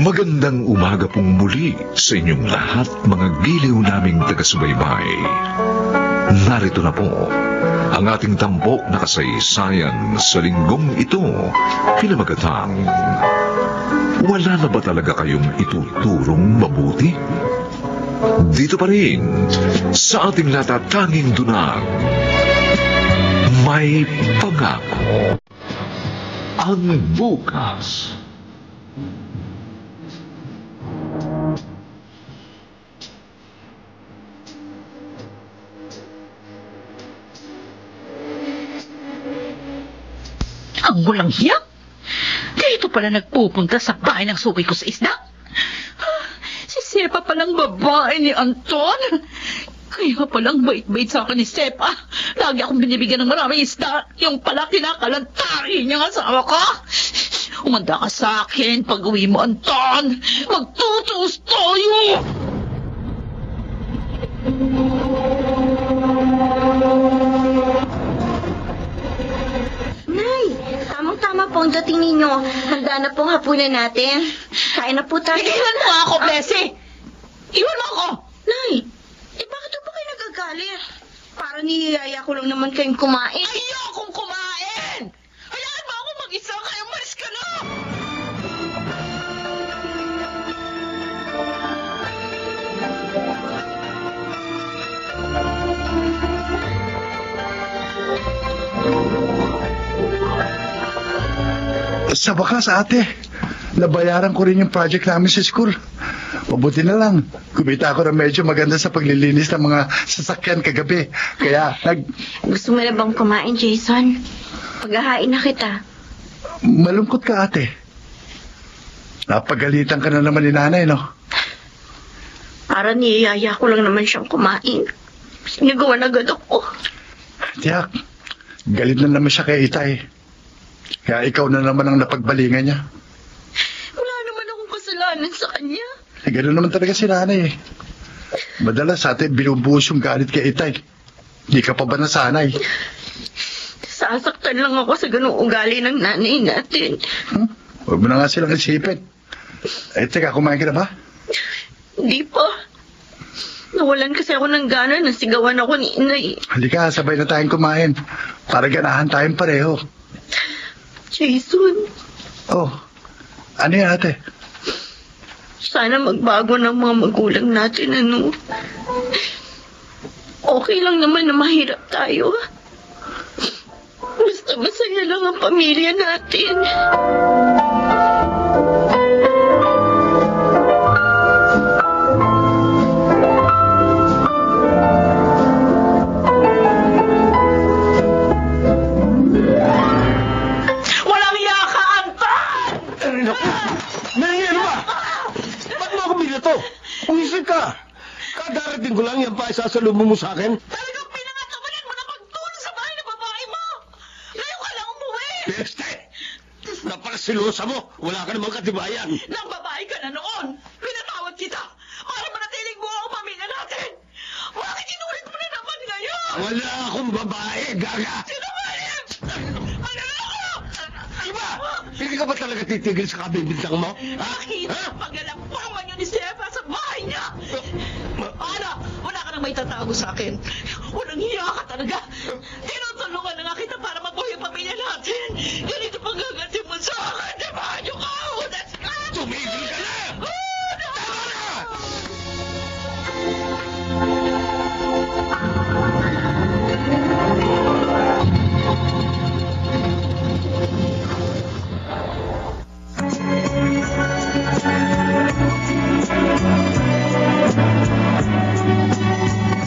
Magandang umaga pong muli sa inyong lahat, mga giliw naming taga-subaybay. Narito na po ang ating tampok na kasaysayan sa linggong ito, pinamagatang wala na ba talaga kayong ituturong mabuti? Dito pa rin sa ating natatanging dunang may pangako ang bukas. Ang walang hiya. Dito pala nagpupunta sa bahay ng suki ko sa isda. Si Sepa palang babae ni Anton. Kaya palang bait-bait sa akin ni Sepa. Lagi akong binibigyan ng maraming isda. Yung pala kinakalantari niya ang asawa ko. Umanda ka sa akin pag uwi mo, Anton. Magtutuos tayo. Tamang-tama po ang dating ninyo. Handa na pong hapunan natin. Kain na po tayo. Iwan mo ako, Bessie! Iwan mo ako! Nay, bakit po kayo nagagalit? Para niyaya ko lang naman kayong kumain. Ayokong kumain! Hayaan mo ako mag-isa, kaya malis ka na! Sa wakas, ate, nabayaran ko rin yung project namin sa school. Mabuti na lang, kumita ako na medyo maganda sa paglilinis ng mga sasakyan kagabi. Kaya, Gusto mo na bang kumain, Jason? Paghahain na kita. malungkot ka, ate. Napagalitan ka na naman ni nanay, no? Para niyaya ko lang naman siyang kumain. Sinagawan agad ako. Tiyak, galit na naman siya kay Itay. Kaya ikaw na naman ang napagbalingan niya. Wala naman akong kasalanan sa kanya. Ganoon naman talaga si nanay eh. Madalas ate, binubuhos yung galit kay Itay. Di ka pa ba nasanay? Sasaktan lang ako sa ganung ugali ng nanay natin. Huwag mo na nga silang isipin. Teka, kumain ka na ba? Hindi pa. Nawalan kasi ako ng gana nang sigawan ako ni Inay. Halika, sabay na tayong kumain. Para ganahan tayong pareho. Jason, Oh, ano yan ate? sana magbago ng mga magulang natin, ano? Okay lang naman na mahirap tayo. Basta masaya lang ang pamilya natin. Walang hiya ka, Anton! Ano ba? Ba't mo ako binato? Umisip ka. Kadarating ko lang yan pa isasalubong mo sa akin. Talagang pinangatawanan mo na pagtulong sa bahay ng babae mo! Ngayon ka lang umuwi! Peste! Napakasilosa mo. Wala ka namang katibayan. Nang babae ka na noon, pinatawad kita para manatiling buo ang pamilya natin! Bakit inulit mo na naman ngayon? Wala akong babae, gaga. Sinungaling! Ano na ako? Iba! Hindi ka ba talaga titigil sa kabibintang mo? Ha? Nakita ang paglalakbangan niyo ni Sefa sa bahay niya! Ano? Wala ka nang may tatago sa akin. Walang hiya ka talaga. Tinutulungan na nga kita para mabuhay ang pamilya natin. Ganito pang gaganti mo sa akin. Dibahan niyo ka! Unas ka! Tumigil ka na! Tama na!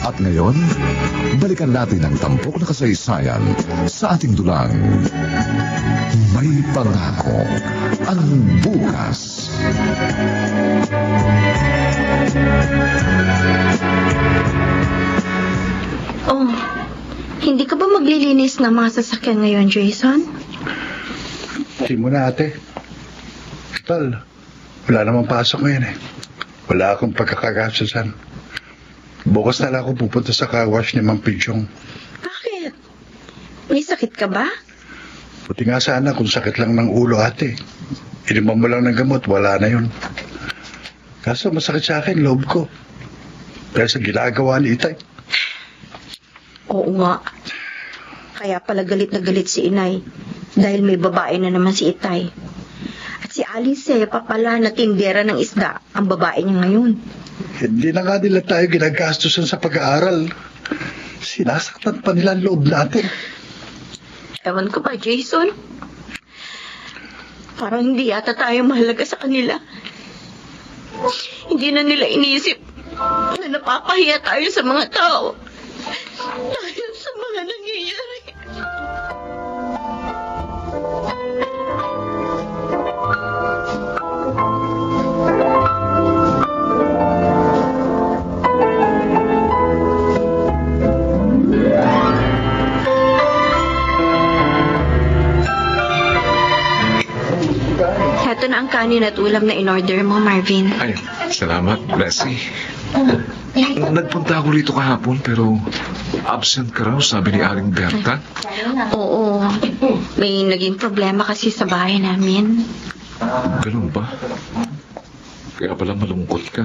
At ngayon, balikan natin ang tampok na kasaysayan sa ating dulang may pangako ang bukas. Oh, hindi ka ba maglilinis ng mga sasakyan ngayon, Jason? Hindi mo na ate. Tal, wala namang pasok ngayon eh. Wala akong pagkakagastusan. Bukas na lang ako pupunta sa car wash ni Mang Pidyong. Bakit? May sakit ka ba? Buti nga sana kung sakit lang ng ulo ate. Inimam mo lang ng gamot, wala na yun. Kaso masakit sa akin, loob ko. Dahil sa ginagawa ni Itay. Oo nga. Kaya pala galit na galit si Inay. Dahil may babae na naman si Itay. At si Alice pa pala na tindera ng isda ang babae niya ngayon. Hindi na nga nila tayo ginagastusan sa pag-aaral. Sinasaktan pa nila ang loob natin. Ewan ko ba, Jason? Parang hindi yata tayo mahalaga sa kanila. Hindi na nila inisip na napapahiya tayo sa mga tao. Dahil sa mga nangyayari. Heto na ang kanin at ulam na in-order mo, Marvin. Ay, salamat, Blessy. Nagpunta ako rito kahapon pero absent ka raw, sabi ni Aling Berta. Oo. May naging problema kasi sa bahay namin. Ganun ba? Kaya pala malungkot ka.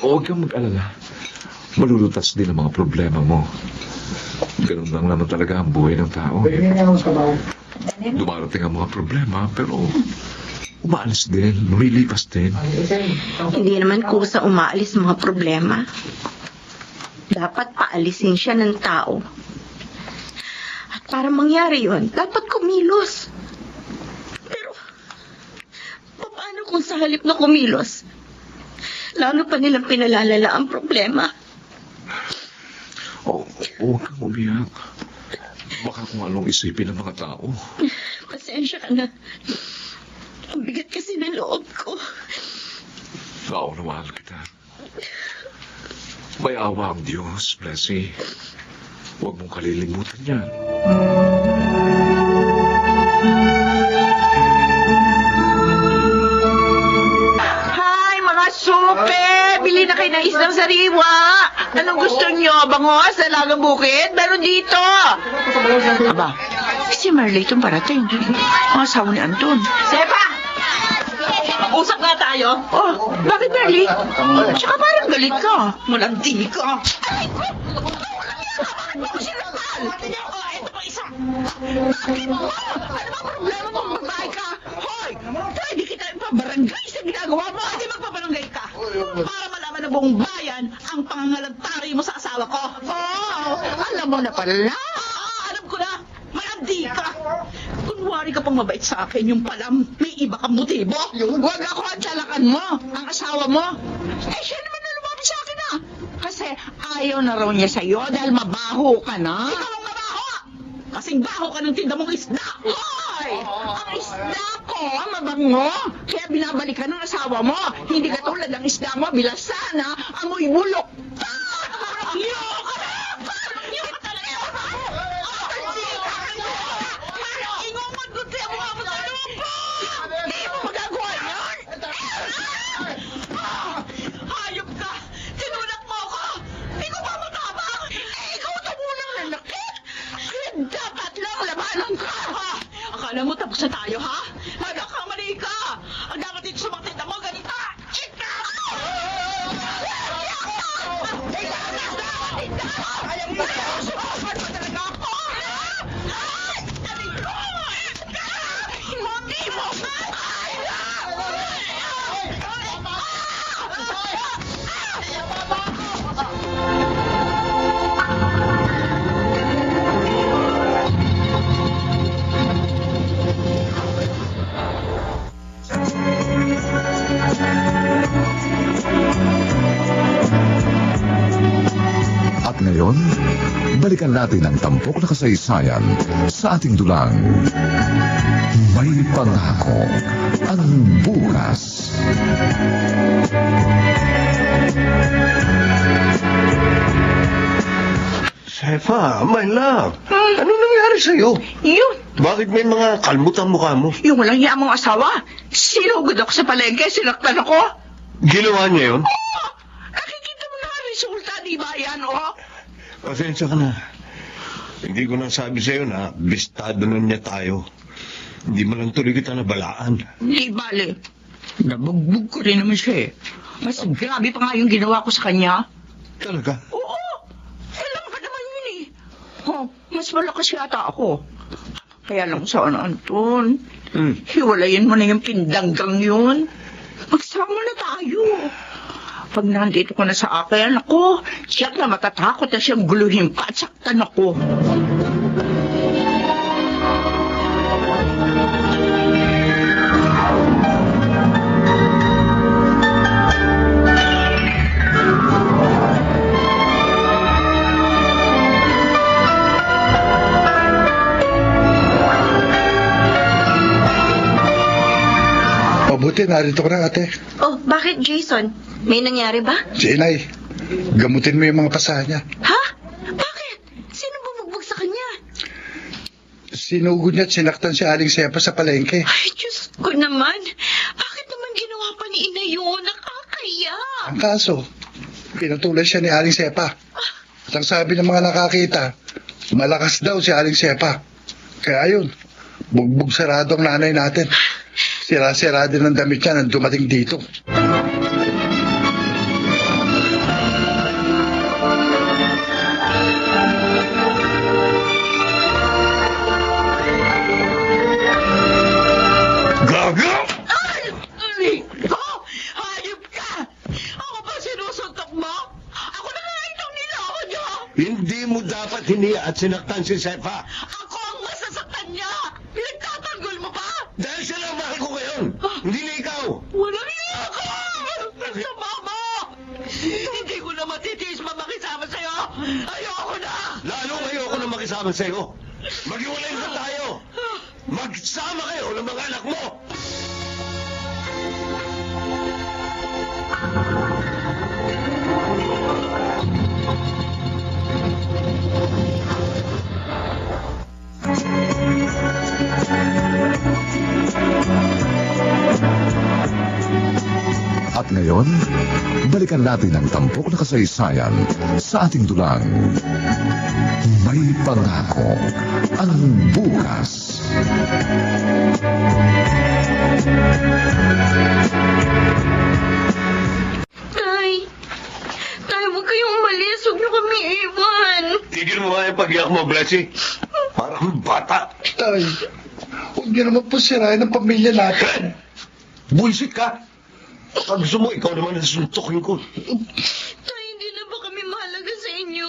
Huwag kang mag-alala. Malulutas din ang mga problema mo. Ganun lang naman talaga ang buhay ng tao. Dumarating ang mga problema, pero umaalis din, lumilipas din. Hindi naman kusa umaalis mga problema. Dapat paalisin siya ng tao. At para mangyari yun, dapat kumilos. Pero, paano kung sa halip na kumilos? Lalo pa nilang pinalalala ang problema. Huwag kang umiyak. Baka kung anong isipin ng mga tao. Pasensya ka na. Ang bigat kasi ng loob ko. Naunawaan kita. May awa ang Diyos, Blessy. Huwag mong kalilimutan yan. Hi, mga supe! Bili na kayo ng isdang sariwa! Anong gusto nyo? Bangos? Dalagang bukid? Meron dito! Aba, si Marley itong parating. Ang asawa ni Anton. Sepa! Mag-usap nga tayo. Oh, bakit Marley? Tsaka parang galit ka. Malandi ka. Ay, ko! Bakit mo sinakal? Oh, ito pa isa. Bakit mo? Ano ba problema mo? Babae ka? Hoy! Pwede kita ipabarangay sa ginagawa mo. Hindi magpabarangay ka. Para malaman ng buong bayan ang pangangalagtari mo sa asawa ko. Oh, alam mo na pala. Alam ko na. Malandi ka. Kunwari ka pang mabait sa akin, yung palam may iba kang motibo. Huwag ako ang tsalakan mo, ang asawa mo. Eh, siya naman na lumapit sa akin ah. Kasi ayaw na raw niya sa'yo dahil mabaho ka na. Ikaw ang mabaho! Kasing baho ka ng tinda mong isda. Hoy! Ang isda ko, mabango. Kaya binabalikan ng asawa mo. Hindi katulad ang isda mo, bilasan na, amoy bulok. Iyo ka na! Iyo ka talaga! Ingungon ko siya mo sa lupa! Hindi mo magagawa yan! Hayop ka! Tinulak mo ako! Hindi ko pa matabang! Ikaw tumulang nanakit! Kaya dapat lang labanan ka! Akala mo tapos na tayo, ha? Nagkakamali ka! Ang dapat dito sa mga tinda mo, ganita! At ngayon, balikan natin ang tampok na kasaysayan sa ating dulang. May pangako ang bukas. Sefa, my love. Ano nangyari sa'yo? Yun! Bakit may mga kalmot ang mukha mo? Yung walang hiya mong asawa. Sinugod ako sa palengke, sinaktan ako. Ginawa niya yun? Nakikita mo na ang resulta, di ba yan, oh? Pasensya ka na. Hindi ko nasabi sa'yo na bistado na niya tayo. Hindi mo lang tuloy kita nabalaan. Di bale. Nabugbog ko rin naman siya eh. Mas grabe pa nga yung ginawa ko sa kanya. Talaga? Oo! Alam ka naman yun eh. Oh, mas malakas yata ako. Kaya lang sana, Anton. Hiwalayin mo na yung pindanggang yun. Magsama na tayo. Pag nandito ko na sa akin, ako, siyak na matatakot na siyang guluhin pa at saktan ako. Mabuti, narito ko na, ate. Oh, bakit, Jason? May nangyari ba? Si Inay, gamutin mo yung mga pasahan niya. Ha? Bakit? Sino bumugbog sa kanya? Sinugod niya at sinaktan si Aling Sepa sa palengke. Ay, Diyos ko naman. Bakit naman ginawa pa ni Ina yun? Nakakaya. Ang kaso, pinatulan siya ni Aling Sepa. At ang sabi ng mga nakakita, malakas daw si Aling Sepa. Kaya ayun, bugbog sarado ang nanay natin. Sira-sira din ang damit niya nang dumating dito. Gaga! Ay! Oh! Hayop ka! Ako ba sinusuntok mo? Ako na nga itong niloko niyo! Hindi mo dapat hiniya at sinaktan si Sepa. Ako ang masasaktan niya! Pinagtatanggol mo pa! Dahil siya lang mahal ko ngayon. Hindi na ikaw. Walang iya ka! Sama mo! Hindi ko na matitiis makisama sa'yo! Ayoko na! Lalong ayoko na makisama sa'yo. Maghiwalay na tayo. Magsama kayo ng mga anak mo. At ngayon, balikan natin ang tampok na kasaysayan sa ating dulang. May pangako ang bukas. Tay, huwag kayong umalis. Huwag niyo kami iwan. Tigil mo nga yung pag-iyak mo, Blessy. Parang bata. Tay, huwag niyo naman po sirain ang pamilya natin. Bullshit ka. Pag gusto mo, ikaw naman ang suntukin ko. Tay, hindi na ba kami mahalaga sa inyo?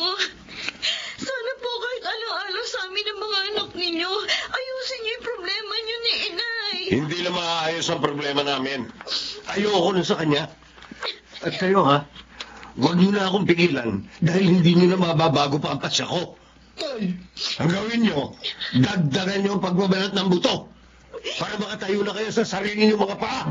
Sana po kahit ano-ano sa amin ng mga anak ninyo, ayusin niyo yung problema niyo ni Inay. Hindi na maayos ang problema namin. Ayoko na sa kanya. At kayo, ha? Huwag niyo na akong pigilan dahil hindi niyo na mababago pa ang pasya ko. Tay, Ang gawin niyo, dagdagan niyo ang pagbabalat ng buto para makatayo na kayo sa sarili niyo mga paa.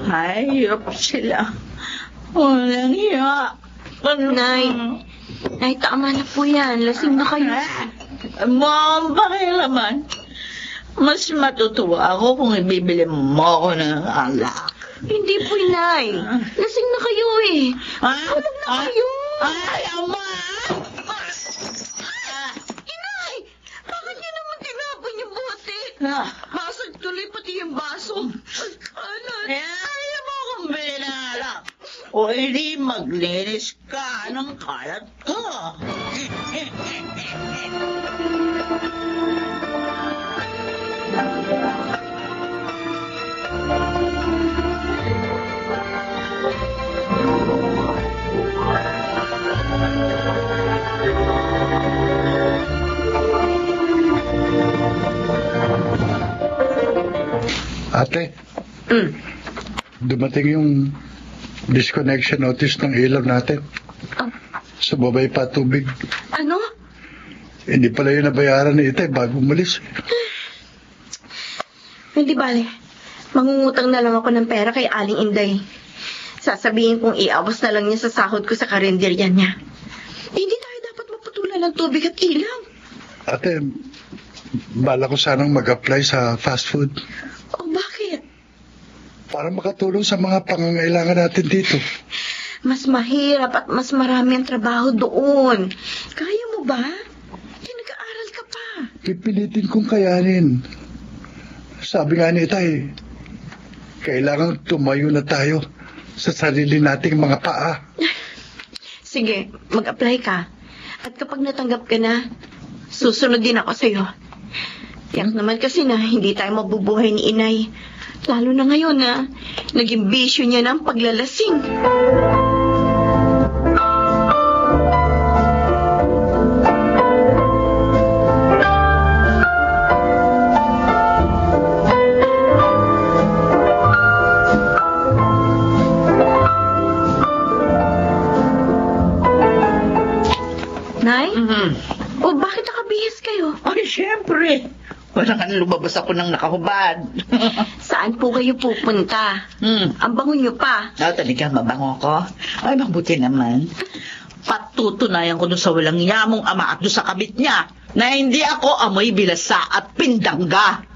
Hayop sila. Walang iya. Nay, tama na po yan. Lasing na kayo. Mom, pakialaman. Mas matutuwa ako kung ibibili mo ako ng alak. Hindi po, Inay. Lasing na kayo eh. Tulog na kayo. Ay, ama! Inay, bakit niyo naman tinapon yung bote? Basag tuloy pati yung baso. Ano? Ayaw mo akong bili ng alak. O hindi maglinis ka ng kalat ko. ate, dumating yung disconnection notice ng ilaw natin. Sumabay pa tubig. Ano? Hindi pala yung nabayaran ni Itay bago umalis. Hindi bale. Mangungutang na lang ako ng pera kay Aling Inday. Sasabihin kong iabos na lang niya sa sahod ko sa karinderya niya. Hindi tayo dapat maputulan ng tubig at ilaw. Ate, bala ko sanang mag-apply sa fast food. O bakit? para makatulong sa mga pangangailangan natin dito. Mas mahirap at mas marami ang trabaho doon. Kaya mo ba? Nag-aaral ka pa. Pipilitin kong kayanin. Sabi nga ni Itay, kailangan tumayo na tayo sa sarili nating mga paa. Sige, mag-apply ka. At kapag natanggap ka na, susunod din ako sa'yo. Tiyak naman kasi na hindi tayo mabubuhay ni Inay. Lalo na ngayon na naging bisyo niya ng paglalasing. Nay? O bakit nakabihis kayo? Ay, syempre. Walang lumabas ako ng nakahubad. Saan po kayo pupunta? Ang bango niyo pa. Talaga, mabango ko? Ay, mabuti naman. Patutunayan ko dun sa walang yamong ama at dun sa kabit niya na hindi ako amoy bilasa at pindangga.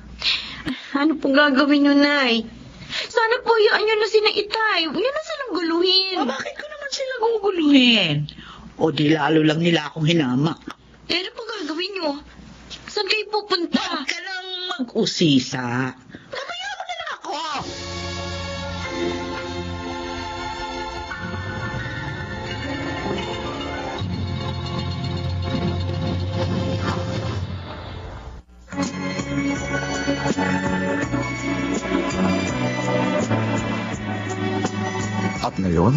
Ano po gagawin niyo, Nay? Sana po yaan niyo na sina Itay. Huwag niyo na silang guluhin. Bakit ko naman sila guguluhin? O di lalo lang nila akong hinamak. Ano po gagawin niyo? Saan kayo pupunta? Huwag ka lang mag-usisa. Mamaya mo na lang ako. At ngayon,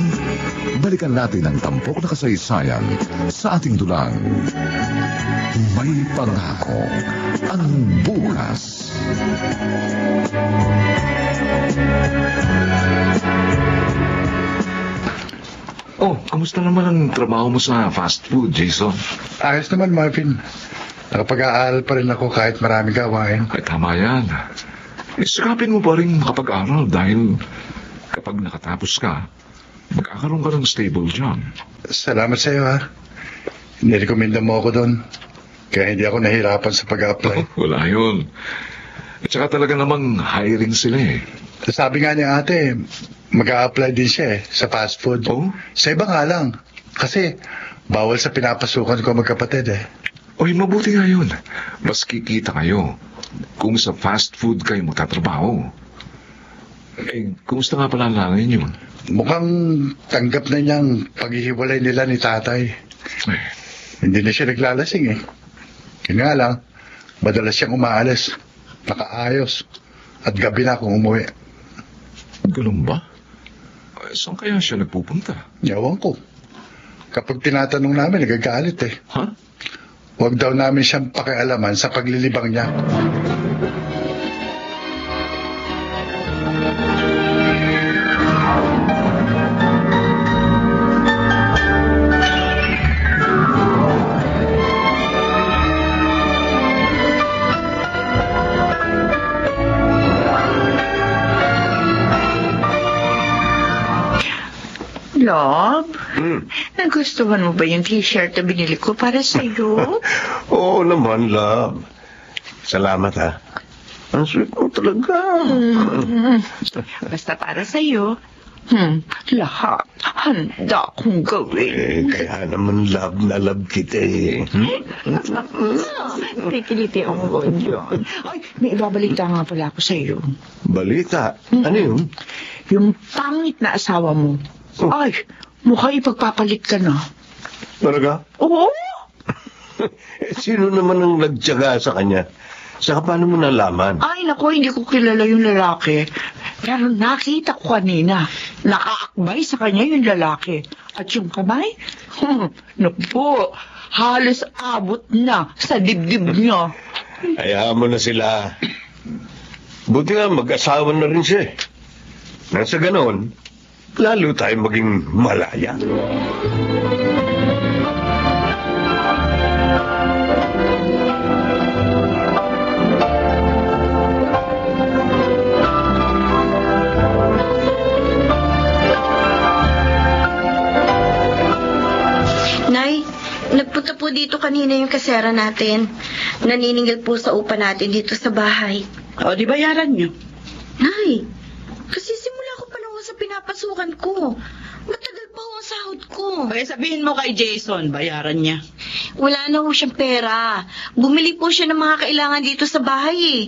balikan natin ang tampok na kasaysayan sa ating dulang. May pangako ang bukas. Oh, kamusta naman ang trabaho mo sa fast food, Jason? Ayos naman, Marvin. Nakapag-aaral pa rin ako kahit maraming gawain. Ay, tama yan. Isikapin mo pa rin makapag-aral dahil kapag nakatapos ka, magkakaroon ka ng stable job. Salamat sa iyo, ha. Nirekomenda mo ako doon. Kaya hindi ako nahirapan sa pag-apply. Wala yun. At saka talaga namang hiring sila eh. Sabi nga ni ate, mag-a-apply din siya sa fast food. Oh? Sa iba nga lang. Kasi bawal sa pinapasukan ko magkapatid eh. Oy, mabuti nga yun. Mas kikita kayo kung sa fast food kayo magtatrabaho. Eh, kumusta nga pala ang langay niyo? Mukhang tanggap na niyang paghihiwalay nila ni tatay. Eh, Hindi na siya naglalasing eh. Yun nga lang, madalas siyang umaalis, nakaayos, at gabi na akong umuwi. ganun ba? Eh, saan kaya siya nagpupunta? Yawan ko. Kapag tinatanong namin, nagagalit eh. Ha? Huwag daw namin siyang pakialaman sa paglilibang niya. Love, nagustuhan mo ba yung t-shirt na binili ko para sa'yo? Oo naman, love. Salamat, ha. Ang sweet mo talaga. Basta para sa'yo. Lahat handa kong gawin. Kaya naman love na love kita eh. Tikiliti ako dyan. Ay, may ibabalita nga pala ako sa'yo. Balita? Ano yun? Yung pangit na asawa mo. Ay, mukhang ipagpapalit ka na. Talaga? Oo. Sino naman ang nagtyaga sa kanya? Saka paano mo nalaman? Ay, naku, hindi ko kilala yung lalaki. Pero nakita ko kanina. Nakaakbay sa kanya yung lalaki. At yung kamay, naku, halos abot na sa dibdib niya. Hayaan mo na sila. Buti nga mag-asawa na rin siya. Nang sa ganon, lalo tayo maging malaya. Nay, nagpunta po dito kanina yung kasera natin. Naniningil po sa upa natin dito sa bahay. O, di bayaran niyo? Nay, kasi si papapasukan ko. Matagal pa ho ang sahod ko. Kaya sabihin mo kay Jason, bayaran niya. Wala na ho siyang pera. Bumili po siya ng mga kailangan dito sa bahay eh.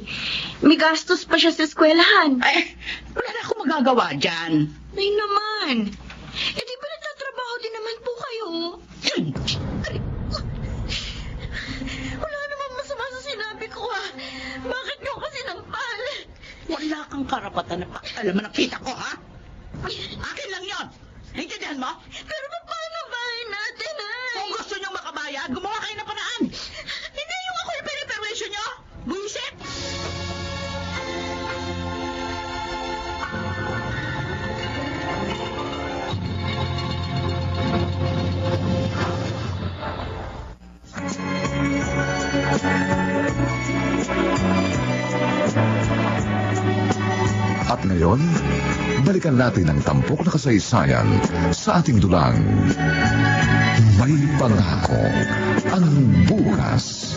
May gastos pa siya sa eskwelahan. Ay, wala na akong magagawa dyan. Ay naman. Eh di ba nagtatrabaho din naman po kayo? Wala naman masama sa sinabi ko ah. Bakit niyo kasi nampal? Wala kang karapatan na pakialaman ng kita ko, ha? Akin lang yon. Naintindihan mo? Pero paano ang bahay natin ay? Kung gusto niyong makabayad, gumawa kayo ng paraan. Hindi yung ako yung piniperwisyon niyo. Buisit! At ngayon, balikan natin ang tampok na kasaysayan sa ating dulang. May pangako ang bukas.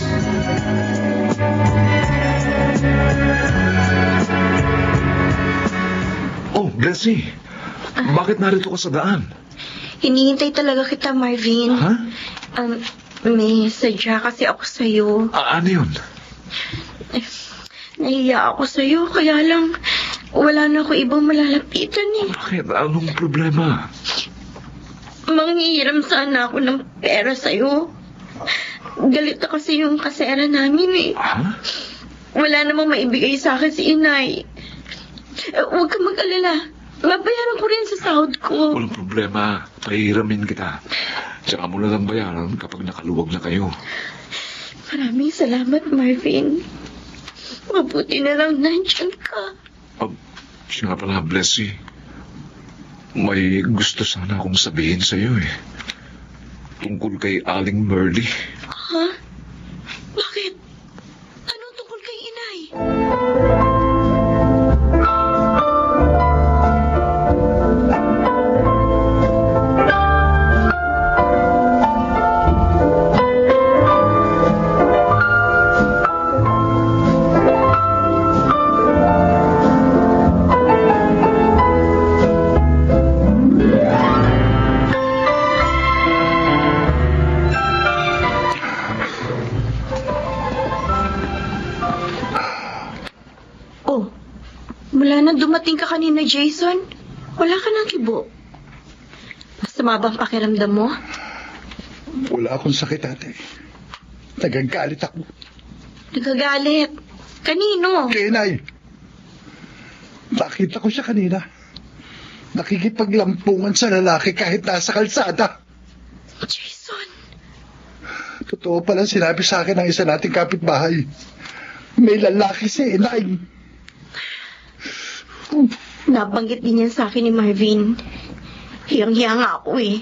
Oh, Blessy. Bakit narito ka sa daan? Hinihintay talaga kita, Marvin. Ha? May sadya kasi ako sa'yo. Ano yun? Nahiya ako sa'yo, kaya lang wala na ako ibang malalapitan eh. Bakit? Anong problema? Manghihiram sana ako ng pera sa'yo. Galit na kasi yung kasera namin eh. Ha? Wala namang maibigay sa akin si inay. Huwag ka mag-alala. Babayaran ko rin sa sahod ko. Walang problema. Pahihiramin kita. Tsaka mo na lang bayaran kapag nakaluwag na kayo. Maraming salamat, Marvin. Mabuti na lang nandiyan ka. Siya nga pala, Blessy. May gusto sana akong sabihin sa'yo eh. Tungkol kay Aling Merly. Ha? Bakit? Anong tungkol kay inay? Dumating ka kanina, Jason. Wala ka ng kibo. Masama bang pakiramdam mo? Wala akong sakit, ate. Nagagalit ako. Nagagalit? Kanino? Kay inay. Nakita ko siya kanina. Nakikipaglampungan sa lalaki kahit nasa kalsada. Jason. Totoo pala sinabi sa akin ng isa nating kapitbahay. May lalaki si inay. Nabanggit din yan sa akin ni Marvin. Hiyang-hiya nga ako eh.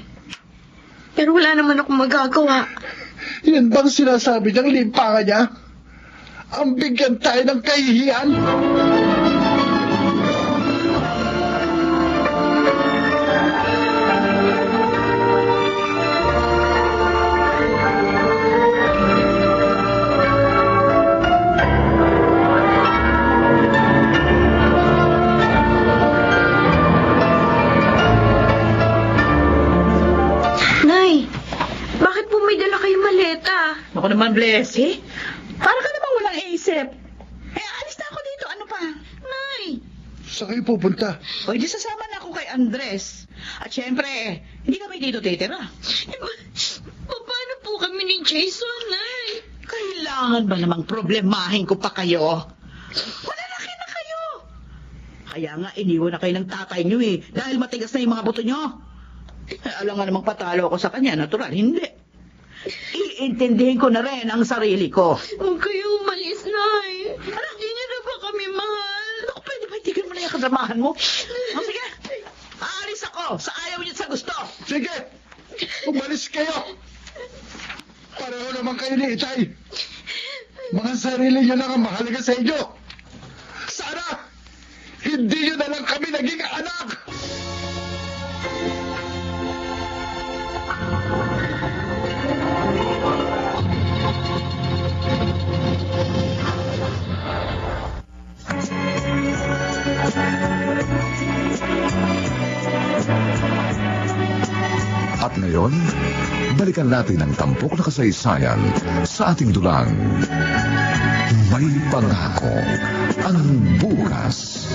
Pero wala naman akong magagawa. Yan bang sinasabi niyang limpangan niya? Ang bigyan tayo ng kahihiyan? Ako naman, Blessy. Para ka namang walang isip. Alis na ako dito. Ano pa? Nay! Saan kayo pupunta? Pwede sasama na ako kay Andres. At syempre, hindi kami dito titira. Paano po kami ni Jason, Nay? Kailangan ba namang problemahin ko pa kayo? Malalaki na kayo. Kaya nga, iniwan na kayo ng tatay nyo eh. Dahil matigas na yung mga buto nyo. Alam nga namang patalo ako sa kanya. Natural, hindi. Iintindihin ko na rin ang sarili ko. Huwag kayo umalis, Nay. Hindi niyo na ba kami mahal? Naku, pwede ba itigil mo na yung kadramahan mo? Sige, aalis ako sa ayaw niyo at sa gusto. Sige, umalis kayo. Pareho naman kayo ni Itay. Mga sarili niyo lang ang mahalaga sa inyo. Sana, hindi niyo na lang kami naging anak. At ngayon, balikan natin ang tampok na kasaysayan sa ating dulang. May pangako ang bukas.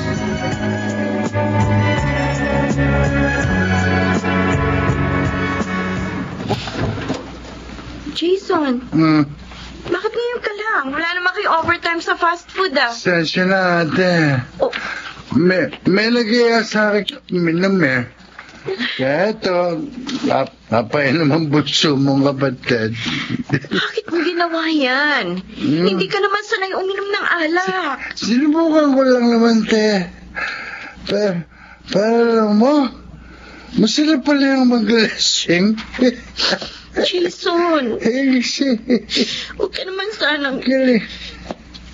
Jason, Hmm, bakit ngayon ka lang? Wala naman kayo overtime sa fast food sensya na ate. Oh, May nag-iaya sa akin minum eh. Kaya ito, napainom ang butso mong kapatid. bakit mo ginawa yan? Hindi ka naman sanay uminom ng alak. Sinubukan ko lang naman, te. Pero alam mo, masarap pala yung mag-lasing. Jason, Eh, kasi, huwag ka naman sanang... galing.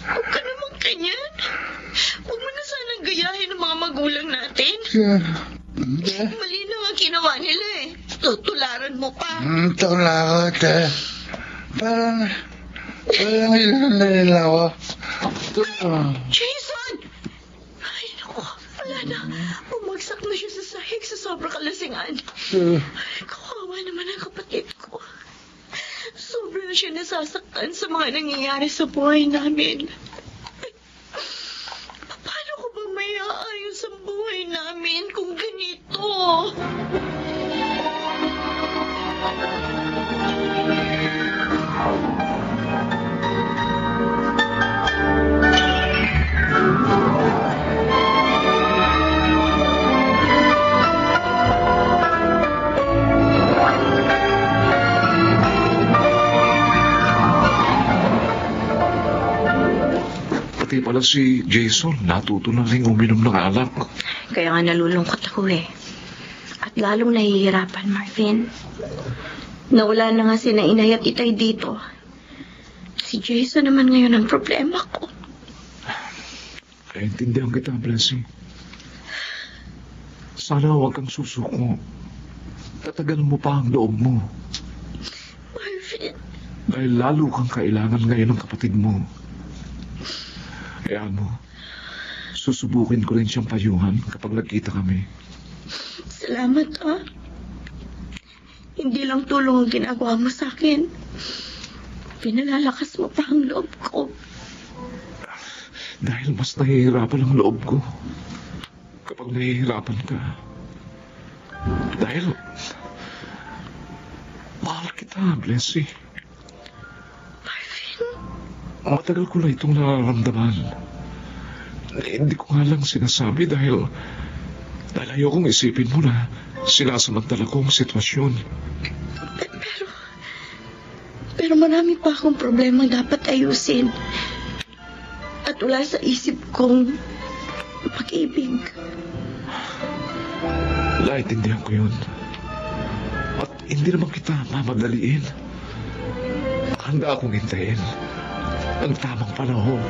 Huwag ka naman ganyan. Huwag mo na sanang gayahin ng mga magulang natin. Mali na nga ginawa nila eh. Tutularan mo pa. Ito na ako, te. Parang ilan na rin ako. Jason! Ay, naku. Wala na. Bumagsak na siya sa sahig sa sobrang kalasingan. Ay, kawawa naman ang kapatid ko. Sobrang siya nasasaktan sa mga nangyayari sa buhay namin. Paano ko ba may aayos ang buhay namin kung ganito? Pati pala si Jason, natuto na rin uminom ng alak. Kaya nga nalulungkot ako eh. At lalong nahihirapan, Marvin. Nawala na nga si Inay at Itay dito. Si Jason naman ngayon ang problema ko. Naintindihan kita, Blessing. Sana huwag kang susuko. Tatagal mo pa ang loob mo. Marvin, Dahil lalo kang kailangan ngayon ng kapatid mo. Kaya mo, susubukin ko rin siyang payuhan kapag nagkita kami. salamat ha. Hindi lang tulong ang ginagawa mo sa akin. Pinalalakas mo pa ang loob ko. Dahil mas nahihirapan ang loob ko kapag nahihirapan ka. Dahil mahal kita, Blessy. Marvin, Matagal ko na itong nararamdaman. Hindi ko nga lang sinasabi dahil ayokong isipin mo na sinasamantala ko ang sitwasyon. pero marami pa akong problema dapat ayusin. At wala sa isip kong pag-ibig. Naintindihan ko yun. At hindi naman kita mamadaliin. Handa akong hintayin ang tamang panahon.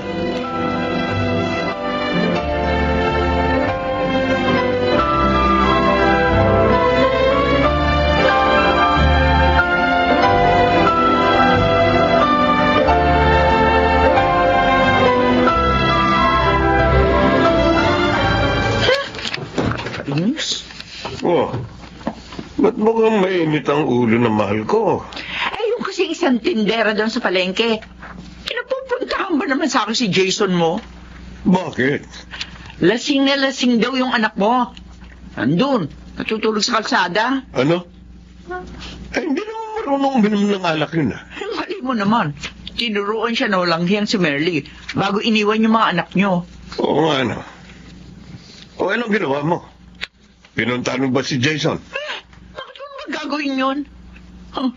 Oh, ba't mukhang mainit ang ulo ng mahal ko? Ay, yung kasi isang tindera doon sa palengke. Kinapupuntahan ba naman sa akin si Jason mo? Bakit? Lasing na lasing daw yung anak mo. Andun, natutulog sa kalsada. Ano? Ay, hindi naman marunong uminom ng alak yun ah. Ay, mali mo naman. Tinuruan siya na walang hiyang si Merly bago iniwan yung mga anak nyo. Oo nga, ano. O anong ginawa mo? Pinuntahan mo ba si Jason? Bakit mo naman gagawin yun? Huh?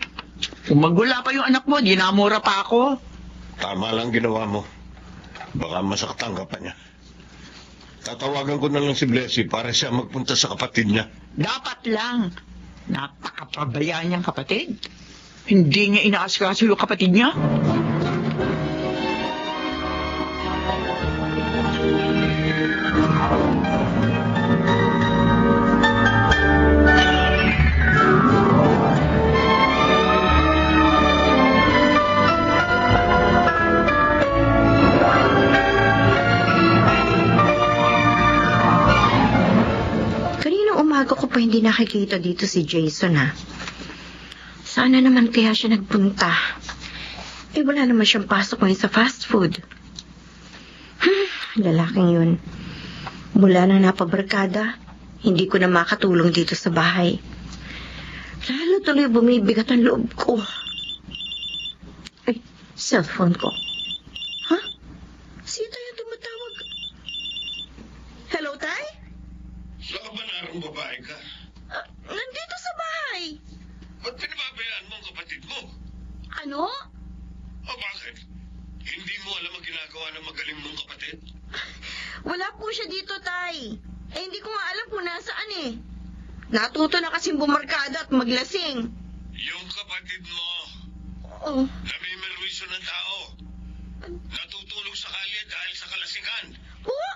Kung magula pa yung anak mo, dinamura pa ako. Tama lang ginawa mo. Baka masaktan ka pa niya. Tatawagan ko na lang si Blessy para siya magpunta sa kapatid niya. Dapat lang. Napakapabayaan niyang kapatid. Hindi niya inaasikaso yung kapatid niya. Kaninang umaga ko pa hindi nakikita dito si Jason, ha? Sana naman kaya siya nagpunta. Wala naman siyang pasok ngayon sa fast food. Lalaking yun. Mula na napabarkada, hindi ko na makatulong dito sa bahay. Lalo tuloy bumibigat ang loob ko. Ay, cellphone ko. Ha? Sino yung tumatawag? Hello, Tay? Saan ba narang babae ka? Nandito sa bahay. Ba't pinababayaan mo ang kapatid mo? Ano? O bakit? Hindi mo alam ang ginagawa ng magaling mong kapatid? Wala po siya dito, Tay. Hindi ko nga alam kung nasaan eh. Natuto na kasing bumarkada at maglasing. Yung kapatid mo, Oh, namimerwisyo ng tao. Natutulog sa kalye dahil sa kalasingan. oh?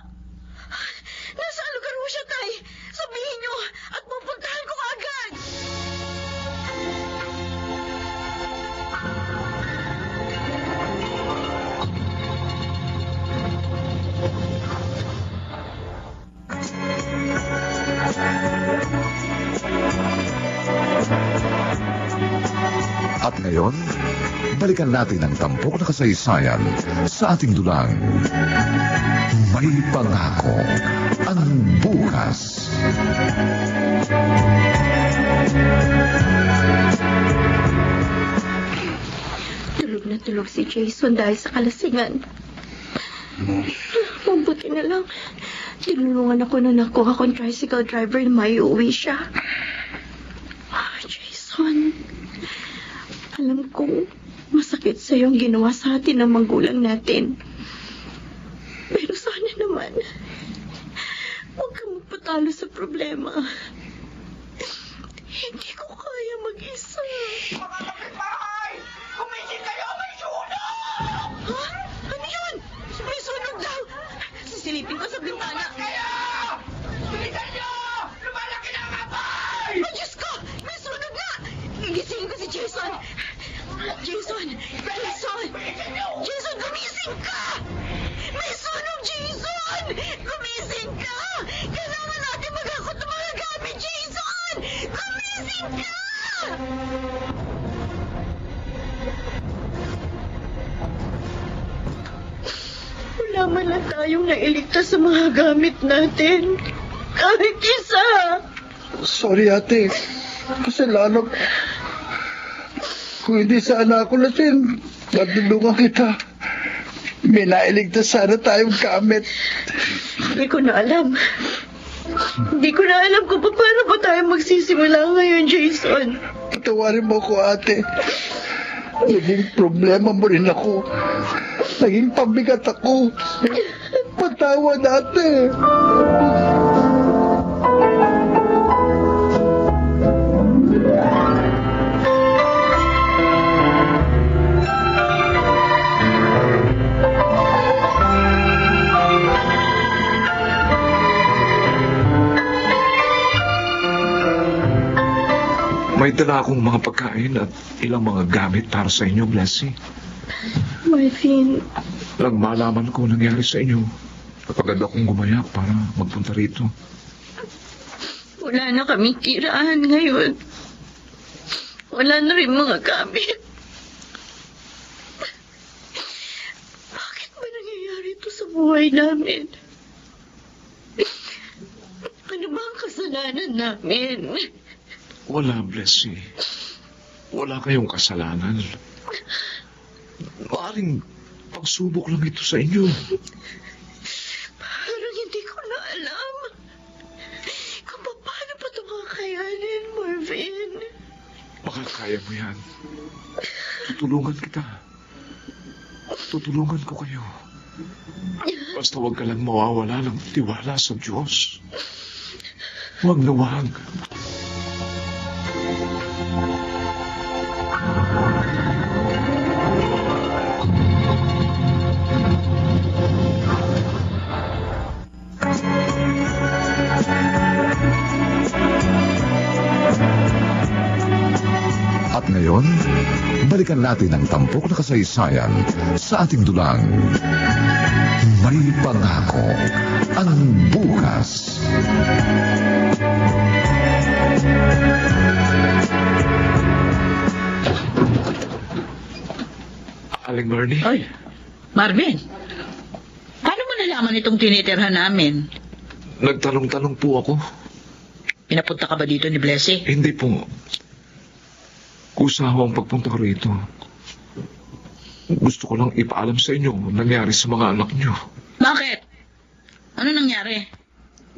Nasaan lugar mo siya, Tay? Sabihin niyo at pupuntahan ko agad. At ngayon, balikan natin ang tampok na kasaysayan sa ating dulang. May pangako ang bukas. Tulog na tulog si Jason dahil sa kalasingan. Mabuti na lang. Tinulungan ako na nakuha kong tricycle driver na maiuwi siya. Jason, alam kong masakit sa ang ginawa sa atin ng magulang natin. Pero sana naman, huwag kang magpatalo sa problema. Hindi ko kaya mag-isa. Mga kapitbahay! Kumising kayo! May sunog! Ha? Ano yun? May sunog daw. Sisilipin ko sa bintana. Kayo! Bilisan niyo! Lumalaki na ang apoy! Ay, Diyos ko! May sunog na! Gigisingin ko si Jason! Jason! Jason! Jason, gumising ka! May sunog, Jason! Gumising ka! Kailangan natin maghakot ng mga gamit, Jason! Gumising ka! Wala man lang tayong nailigtas sa mga gamit natin. Kahit isa! Sorry, ate. Kasalanan. Kung hindi sana ako lasing, natulungan kita. May nailigtas sana tayong gamit. Hindi ko na alam. Hindi ko na alam kung paano ba tayo magsisimula ngayon, Jason. Patawarin mo ako, ate. Naging problema mo rin ako. Naging pabigat ako. Patawad, ate. May dala akong mga pagkain at ilang mga gamit para sa inyo, Blessy. Marvin, Lang malaman ko nangyari sa inyo. Kapagad akong gumaya para magpunta rito. wala na kaming kiraan ngayon. Wala na rin mga gamit. Bakit ba nangyayari ito sa buhay namin? Ano ba ang kasalanan namin? Wala, Blessy. Wala kayong kasalanan. Maaring pagsubok lang ito sa inyo. Parang hindi ko na alam kung paano pa ito kakayanin, Marvin. Makakaya mo yan. Tutulungan kita. Tutulungan ko kayo. Basta huwag ka lang mawawala ng tiwala sa Diyos. Huwag na huwag. At ngayon, balikan natin ang tampok na kasaysayan sa ating dulang. May pangako ang bukas. Aling Marnie? Oy, Marvin, paano mo nalaman itong tinitirhan namin? Nagtanong-tanong po ako. Pinapunta ka ba dito ni Blessy? Hindi po. Kusa ho ang pagpunta ko rito. Gusto ko lang ipaalam sa inyo ang nangyari sa mga anak nyo. Bakit? Ano nangyari?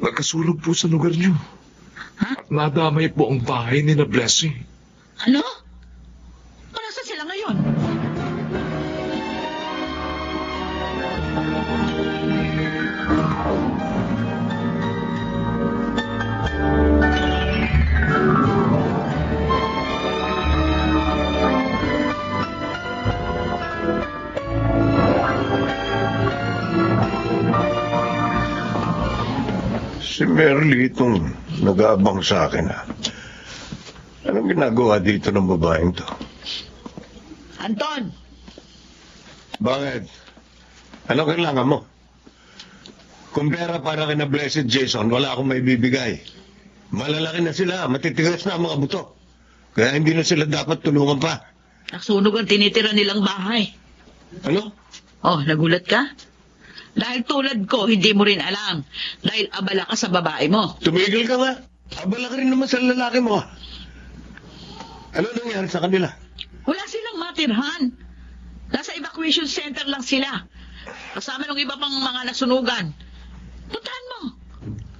Nagkasunog po sa lugar nyo. Ha? At nadamay po ang bahay ni na Blessy. Ano? Nasaan sila ngayon? Si Merly itong nag-aabang sa akin, ha? Anong ginagawa dito ng babaeng to? Anton! Bakit? Anong kailangan mo? Kung pera para kina Blessed Jason, wala akong may bibigay. Malalaki na sila, matitigas na ang mga buto. Kaya hindi na sila dapat tulungan pa. Nasunog ang tinitira nilang bahay. Ano? Oh, nagulat ka? Dahil tulad ko, hindi mo rin alam. Dahil abala ka sa babae mo. Tumigil ka nga. Abala ka rin naman sa lalaki mo. Ano nangyari sa kanila? Wala silang matirhan. Nasa evacuation center lang sila. Kasama ng iba pang mga nasunugan. Puntahan mo.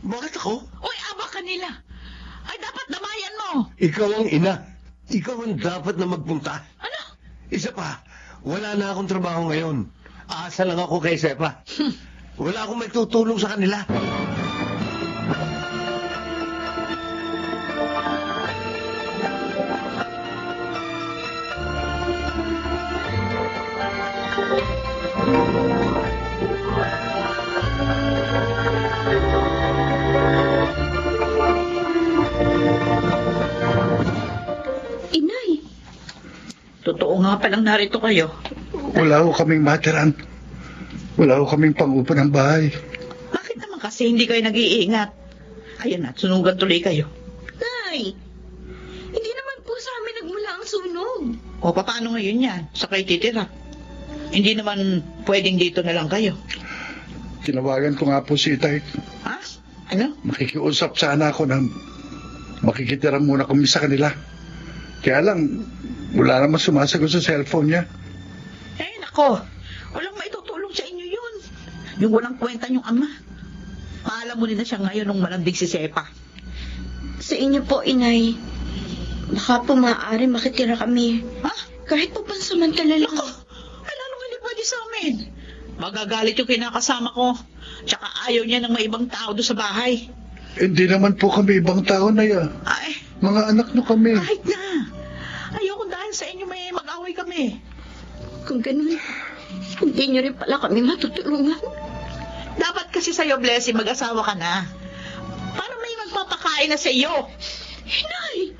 Bakit ako? Uy, aba ka nila. Ay, dapat damayan mo. Ikaw ang ina. Ikaw ang dapat na magpunta. Ano? Isa pa, wala na akong trabaho ngayon. Aasa lang ako kay Sepa. Wala akong may tutulong sa kanila. Inay, Totoo nga palang narito kayo. Wala ho kaming matiran. Wala ho kaming pang-upo ng bahay. Bakit naman kasi hindi kayo nag-iingat? Ayan na, sunugan tuloy kayo. Nay, hindi naman po sa amin nagmula ang sunog. O, paano ngayon yan? Sa kayo titira? Hindi naman pwedeng dito na lang kayo. Tinawagan ko nga po si Itay. Ha? Ano? Makikiusap sana ako na makikitira muna kami sa kanila. Kaya lang, wala naman sumasagot sa cellphone niya. Eh, nako. Walang maitutulong sa inyo yun. Yung walang kwenta yung ama. Paalam mo na siya ngayon nung malandig si Sepa. Sa inyo po, Inay. Baka po maaari makitira kami. Ha? Kahit po pansamantala lang. Ay, lalong hindi pwede sa amin. Magagalit yung kinakasama ko. Tsaka ayaw niya ng may ibang tao doon sa bahay. Hindi naman po kami ibang tao na yan. Ay, Mga anak nyo kami. kahit na. Ayoko dahil sa inyo may mag-away kami. Kung ganun, hindi niyo rin pala kami matutulungan. Dapat kasi sa'yo, Blessy, mag-asawa ka na. Paano may magpapakain na sa iyo? Inay!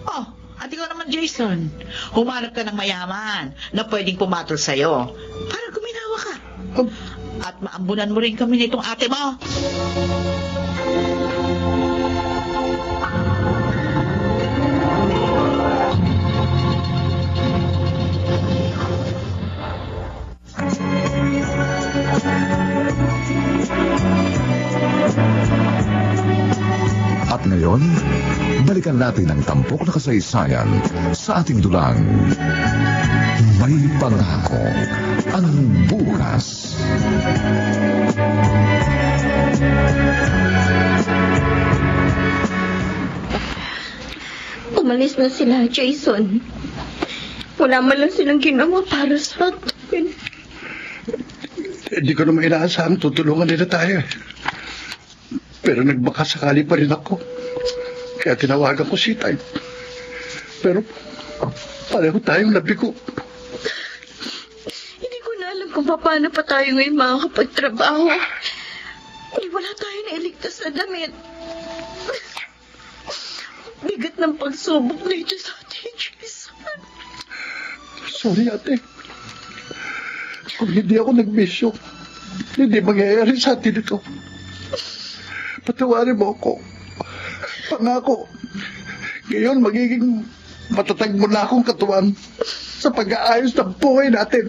Oh, at ikaw naman, Jason. Humanap ka ng mayaman na pwedeng pumatol sa'yo para guminawa ka. At maambunan mo rin kami nitong ate mo. At ngayon, balikan natin ang tampok na kasaysayan sa ating dulang. May pangako ang bukas. Umalis na sila, Jason. Wala man lang silang ginawa para sa atin. Hindi ko naman inaasahan tutulungan nila tayo. Pero nagbaka sakali pa rin ako. Kaya tinawagan ko si Tay. Pero pareho tayong nabigo. Hindi ko na alam kung paano pa tayo ngayon makakapagtrabaho. Wala tayo na iligtas na damit. Bigat ng pagsubok na ito sa atin, Jason. Sorry, ate. Kung hindi ako nagbisyo, hindi mangyayari sa atin ito. Patawarin mo ako. Pangako. Ngayon, magiging matatag mo na akong katuwang sa pag-aayos ng buhay natin.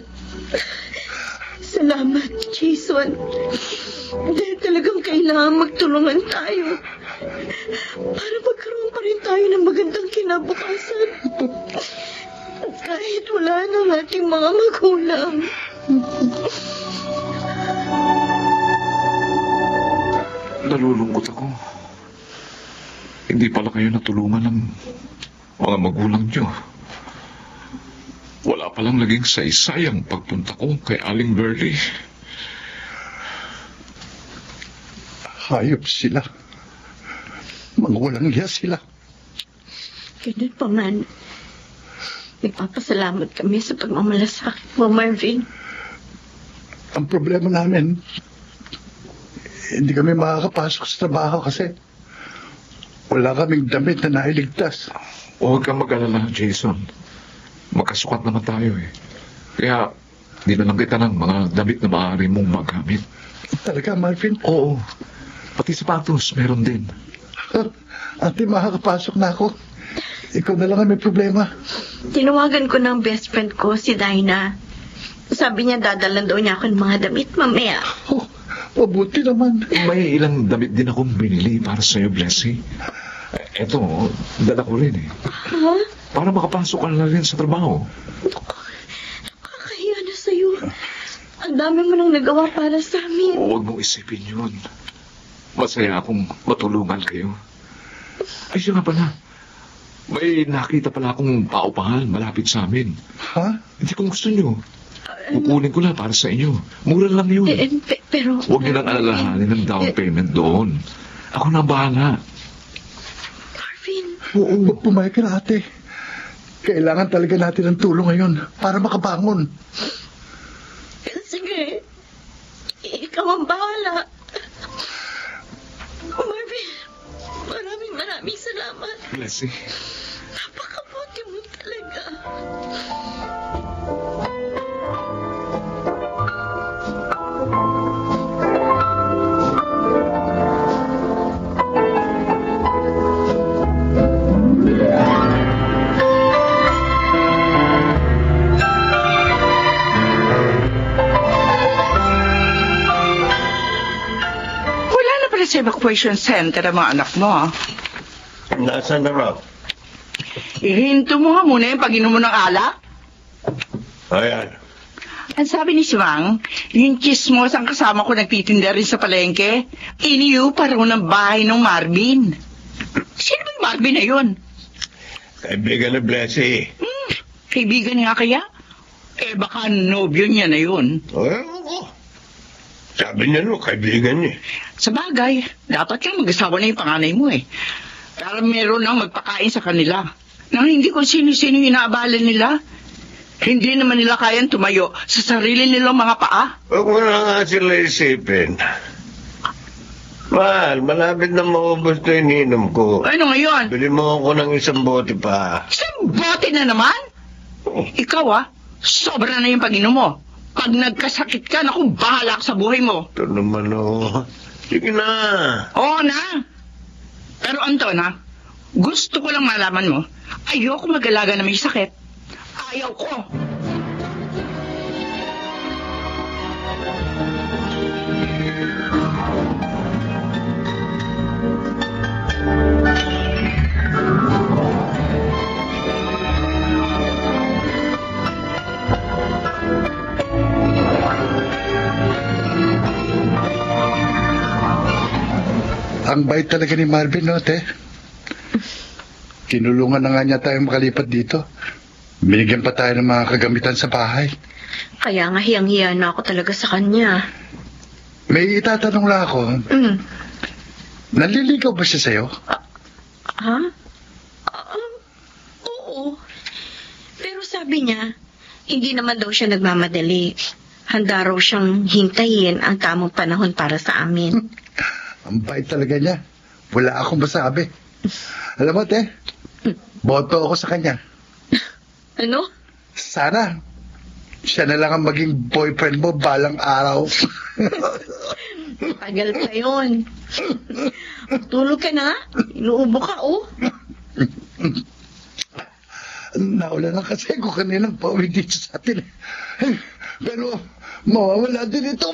Salamat, Jason. Dahil talagang kailangan magtulungan tayo. Para magkaroon pa rin tayo ng magandang kinabukasan. Kahit wala ng ating mga magulang. Nalulungkot ako. Hindi pala kayo natulungan ng mga magulang nyo. Wala palang naging saysayang pagpunta ko kay Aling Burley. Hayop sila. Mga walang hiya sila. Ganun pa man. Nagpapasalamat kami sa pagmamalasakit mo, Marvin. Ang problema namin, hindi kami makakapasok sa trabaho kasi wala kaming damit na nailigtas. Huwag kang mag-alala, Jason. Magkasukat naman tayo eh. Kaya, di na lang kita ng mga damit na maaari mong magamit. Talaga, Marvin? Oo. Pati sapatos, meron din. Ate, makakapasok na ako. Ikaw na lang ang may problema. Tinawagan ko ng best friend ko, si Dinah. Sabi niya dadalan daw niya ako ng mga damit mamaya. Oh, mabuti naman. May ilang damit din akong binili para sa'yo, Blessy. Eto, dala ko rin eh. Ha? Para makapasok ka na rin sa trabaho. Kakahiya na sa'yo. Ang dami mo nang nagawa para sa amin. Huwag mong isipin yun. Masaya akong matulungan kayo. Ay, siya nga pala. May nakita pala akong paupahan malapit sa amin. Ha? Hindi kung gusto nyo. Kukunin ko lang para sa inyo. Mura lang yun. Pero... Huwag nyo lang alalahanin ng down payment doon. Ako na bahala. Marvin. Oo, pumayag ka na, ate. Kailangan talaga natin ng tulong ngayon para makabangon. Sige. Ikaw ang bahala. Marvin, maraming salamat. Blessy. Napakabuti mo talaga. Sa evacuation center ang mga anak mo, ha? Nasaan na raw? Ihinto mo nga muna yung pag-inom mo ng alak. Ayan. Ang sabi ni Siwang, yung chismos ang kasama ko nagtitinda rin sa palengke, iniyo pa raw ng bahay ng Marvin. Sino ba yung Marvin na yun? Kaibigan na Blessy. Kaibigan nga kaya? Eh baka nobyo niya na yun. Oo. Sabi niya no, kaibigan niya. Sa bagay, dapat lang mag-asawa na yung panganay mo eh. Para meron nang magpakain sa kanila. Nang hindi kung sino-sino yung inaabala nila. Hindi naman nila kayang tumayo sa sarili nilang mga paa. Huwag mo na nga sila isipin. Mahal, malapit na maubos na ininom ko. Ano ngayon? Bili mo ako ng isang bote pa. Isang bote na naman? Ikaw sobra na yung pag-inom mo. Pag nagkasakit ka, naku, bahala ka sa buhay mo. Ito naman Sige na. Oo na. Pero Anton, gusto ko lang malaman mo, ayoko mag-alaga na may sakit. Ayaw ko. Ang bait talaga ni Marvin, no, te? Tinulungan na nga niya tayo makalipat dito. Binigyan pa tayo ng mga kagamitan sa bahay. Kaya nga hiyang-hiya na ako talaga sa kanya. May itatanong lang ako. Naliligaw ba siya sa'yo? Ha? Oo. Pero sabi niya, hindi naman daw siya nagmamadali. Handa raw siyang hintayin ang tamang panahon para sa amin. Ang bait talaga niya. Wala akong masabi. Alam mo, te, boto ako sa kanya. Ano? Sana, siya na lang ang maging boyfriend mo balang araw. Tagal pa yun. Tulog ka na. Inuubo ka, oh. Naula lang kasi ko kaninang pauwi dito sa atin. Pero mawawala din ito.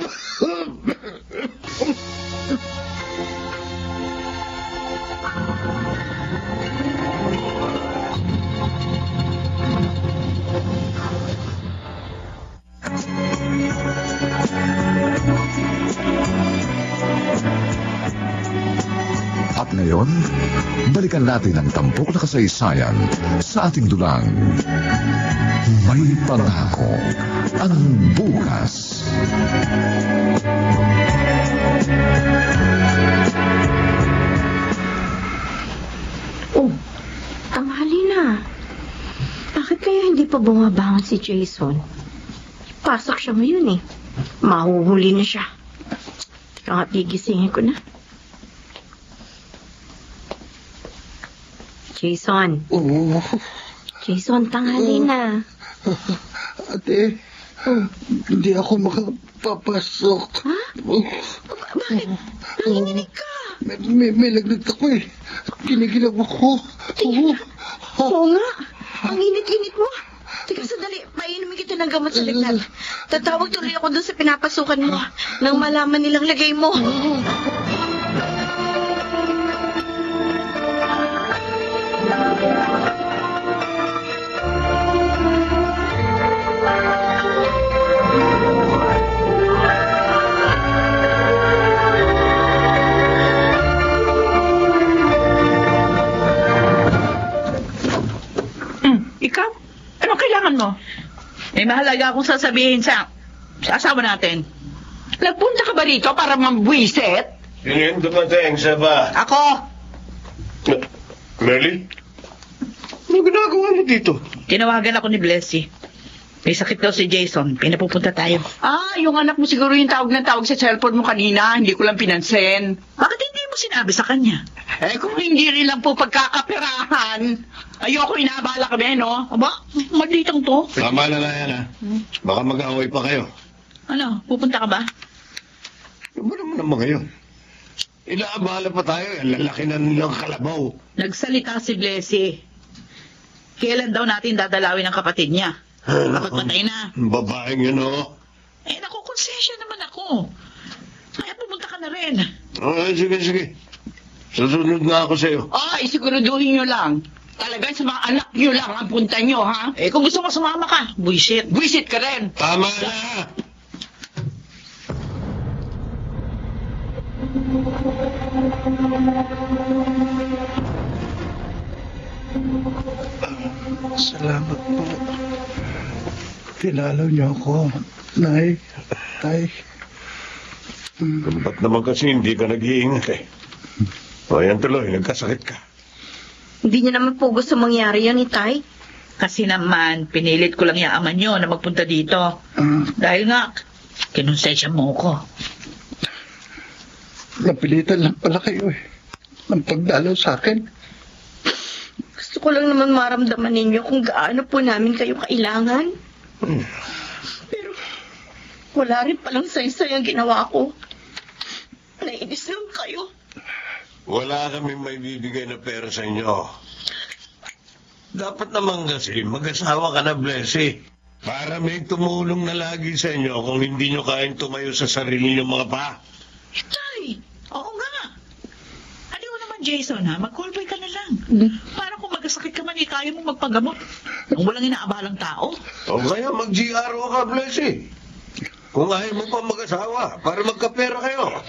At ngayon, balikan natin ang tampok na kasaysayan sa ating dulang. May pangako ang bukas. Oh, tanghali na. Bakit kaya hindi pa bumabangon si Jason? Pasok siya ngayon eh. Mahuhuli na siya. Teka nga, gigisingin ko na. Jason. Oo. Jason, tanghali na. Ate, hindi ako makapapasok. Ha? Bakit? Nanginginig ka. May lagnat ako eh. Kinikilag ako. Oo nga. Ang init-init mo. Teka, sandali. Painumin kita ng gamot sa lagnat. Tatawag tuloy ako doon sa pinapasukan mo nang malaman nilang lagay mo. Ikaw? Anong kailangan mo? May mahalaga akong sasabihin sa asawa natin. Nagpunta ka ba rito para mambwisit? Yun yung dumating sa ba? Ako? Merly? Ano ginagawa niyo dito? Tinawagan ako ni Blessy. May sakit daw si Jason. Pinapupunta tayo. Yung anak mo siguro yung tawag ng tawag sa cellphone mo kanina. Hindi ko lang pinansin. Bakit hindi mo sinabi sa kanya? Kung hindi rin lang po pagkakapirahan, ayoko inaabala kami, no? Aba, malditang to. Tama na yan, ha? Baka mag-away pa kayo. Ano, pupunta ka ba? Ano naman ngayon? Inaabala pa tayo. Ang lalaki na nilang kalabaw. Nagsalita si Blessy. Kailan daw natin dadalawin ang kapatid niya? Dapat patay na. Babaeng yun, oh. Nakukonsensya naman ako. Kaya pumunta ka na rin. Sige. Susunod nga ako sa'yo. Isiguraduhin nyo lang. Talagang sa mga anak nyo lang ang punta nyo, ha? Kung gusto mo sumama ka, buisit. Buisit ka rin. Tama na! Salamat po. Kilala niyo ako, Nay, Tay. Ba't naman kasi hindi ka nag-iingat eh? O yan tuloy, nagkasakit ka. Hindi niya naman po gusto mangyari yun, Itay. Kasi naman, pinilit ko lang yung ama nyo na magpunta dito. Dahil nga, kinonsensya mo ko. Napilitan lang pala kayo eh. Ng pagdalaw sa akin. Gusto ko lang naman maramdaman ninyo kung gaano po namin kayo kailangan. Pero wala rin palang saysay ang ginawa ko. Nainis lang kayo. Wala kami may bibigay na pera sa inyo. Dapat naman kasi mag-asawa ka na, Blessy. Para may tumulong na lagi sa inyo kung hindi nyo kayang tumayo sa sarili nyo mga pa. Tay, oo nga. Aliw naman, Jason, ha? Mag-callboy ka na lang. Para kung magkasakit ka man, kaya mo magpagamot. Kung walang inaabalang tao. O kaya mag-GRO ka, Blessy. Kung ayaw mo pa mag-asawa, para magkapera kayo.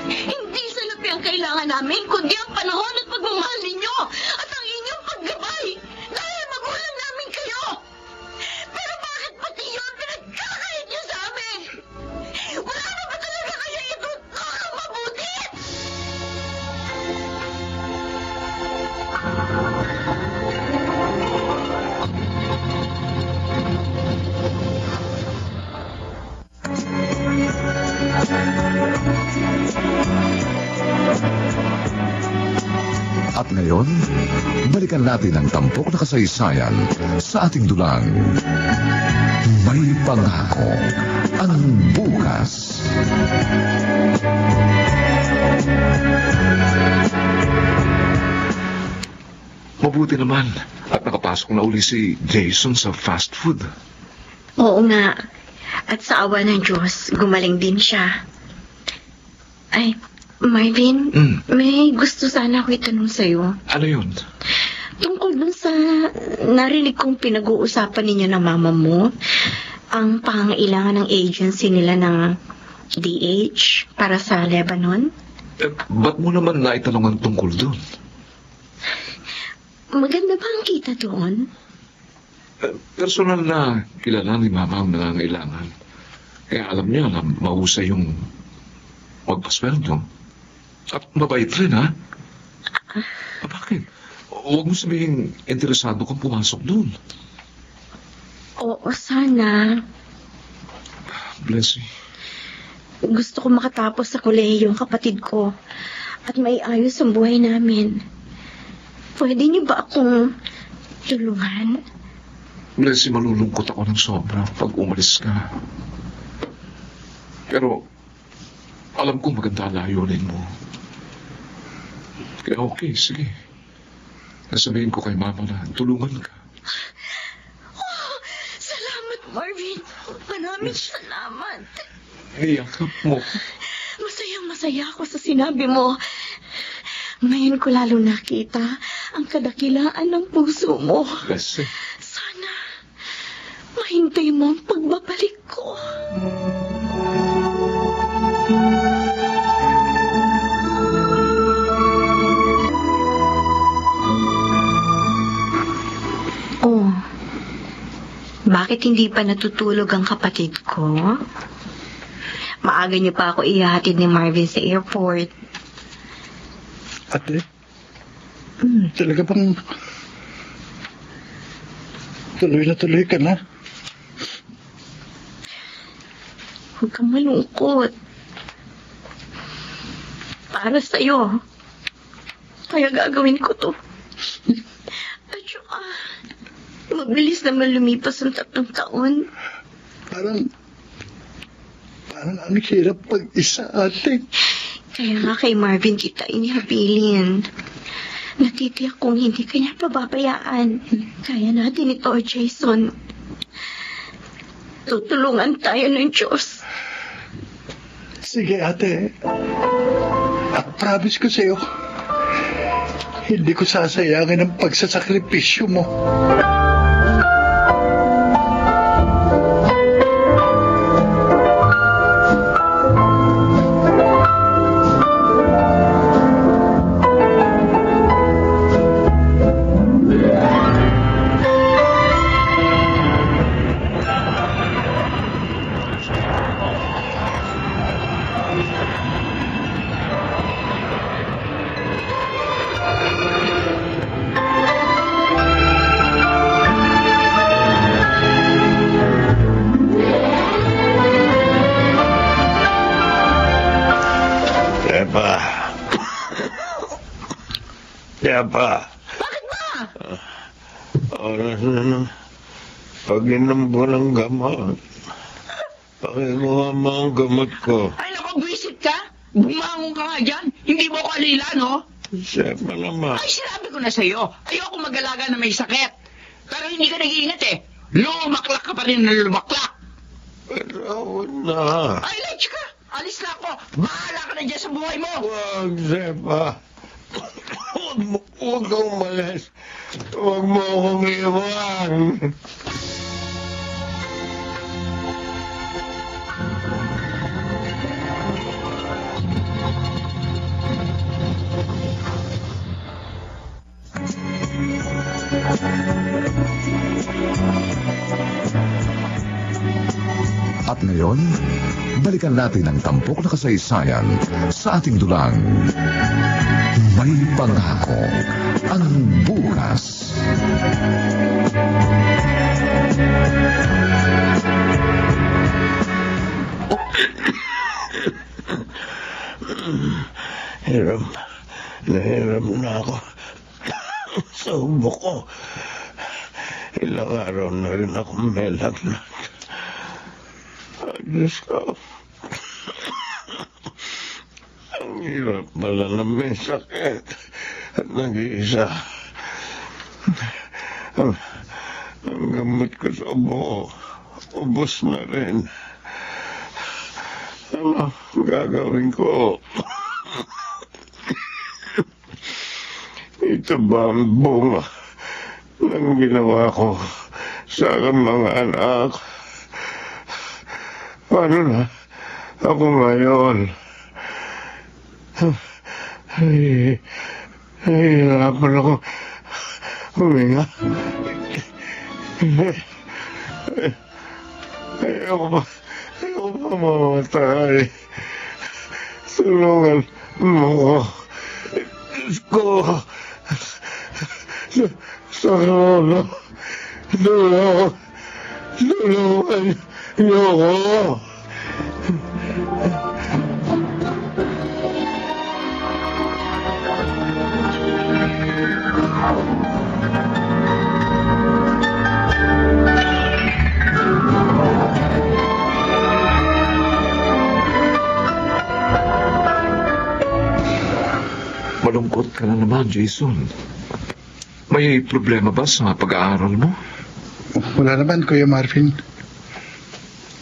Hindi salapi ang kailangan namin, kundi ang panahon at pagmamahal ninyo at ang inyong paggabay. Dahil magulang namin kayo. Pero bakit pati yun pinagkakait niyo sa amin? Wala na ba talaga kayo itutok ang mabuti? At ngayon, balikan natin ang tampok na kasaysayan sa ating dulang. May pangako ang bukas. Mabuti naman. At nakapasok na uli si Jason sa fast food. Oo nga. At sa awa ng Diyos, gumaling din siya. Ay, Marvin, may gusto sana ako itanong sa'yo. Ano yun? Tungkol dun sa narinig kong pinag-uusapan ninyo ng mama mo, ang pangailangan ng agency nila ng DH para sa Lebanon. Ba't mo naman naitanong ang tungkol doon? Maganda ba ang kita doon? Personal na kilala ni Mama ang nangangailangan. Kaya alam niya na mahusay yung magpasweldo. At mabait rin, ha? Bakit? Huwag mo sabihin interesado kang pumasok doon. Oo, sana. Bless you. Gusto ko makatapos sa kolehiyo ang kapatid ko at maiayos ang buhay namin. Pwede niyo ba akong tulungan? Bless you, malulungkot ako ng sobra pag umalis ka. Pero, alam kong maganda ang layunin mo. Kaya okay, sige. Nasabihin ko kay Mama na tulungan ka. Oh, salamat, Marvin. Maraming salamat. Niyakap mo. Masayang-masaya ako sa sinabi mo. Ngayon ko lalo nakita ang kadakilaan ng puso mo. Bless you. Sana mahintay mo ang pagbabalik ko. Oh, bakit hindi pa natutulog ang kapatid ko? Maaga niyo pa ako ihatid ni Marvin sa airport. Ate, talaga bang tuloy na tuloy ka na? Huwag kang malungkot. Para sa'yo. Kaya gagawin ko to. At saka, mabilis naman lumipas ang 3 taon. Parang ang hirap pag-isa, ate. Kaya nga kay Marvin kita inihabilin. Natitiyak kong hindi kanya pababayaan. Kaya natin ito, Jason. Tutulungan tayo ng Diyos. Sige, ate. At promise ko sa'yo, hindi ko sasayangin ang pagsasakripisyo mo. Pa. Bakit ba? Oras na ng pag-inom ko ng gamot. Pakimuha mo ang gamot ko. Ay, naku, buwisit ka. Bumangon ka nga dyan. Hindi mo ko alila, no? Sepa naman. Ay, sinabi ko na sa'yo. Ayoko mag-alaga na may sakit. Pero hindi ka nag-iingat eh. Lumaklak ka pa rin na lumaklak. Pero na. Ay, let's ka. Alis na ako. Bahala ka na dyan sa buhay mo. Wag, Sepa. Huwag kang umalis. Huwag mo akong iwan. At ngayon, balikan natin ang tampok na kasaysayan sa ating dulang. May pangako ang bukas. Hirap na ako sa ubo ko. Ilang araw na rin ako may lagnat. Diyos ko. Ang hirap pala na may sakit at nag-iisa. Ang gamot ko sa ubo, ubos na rin. Ano gagawin ko? Ito ba ang bunga ng ginawa ko sa aking mga anak? Paano na ako ngayon? Hirapan ako huminga. Ayoko pa mamatay. Tulungan mo ko. Sa ulo. Tulungan niyo ko. Malungkot ka na naman, Jason. May problema ba sa pag-aaral mo? Wala naman, Kuya Marvin.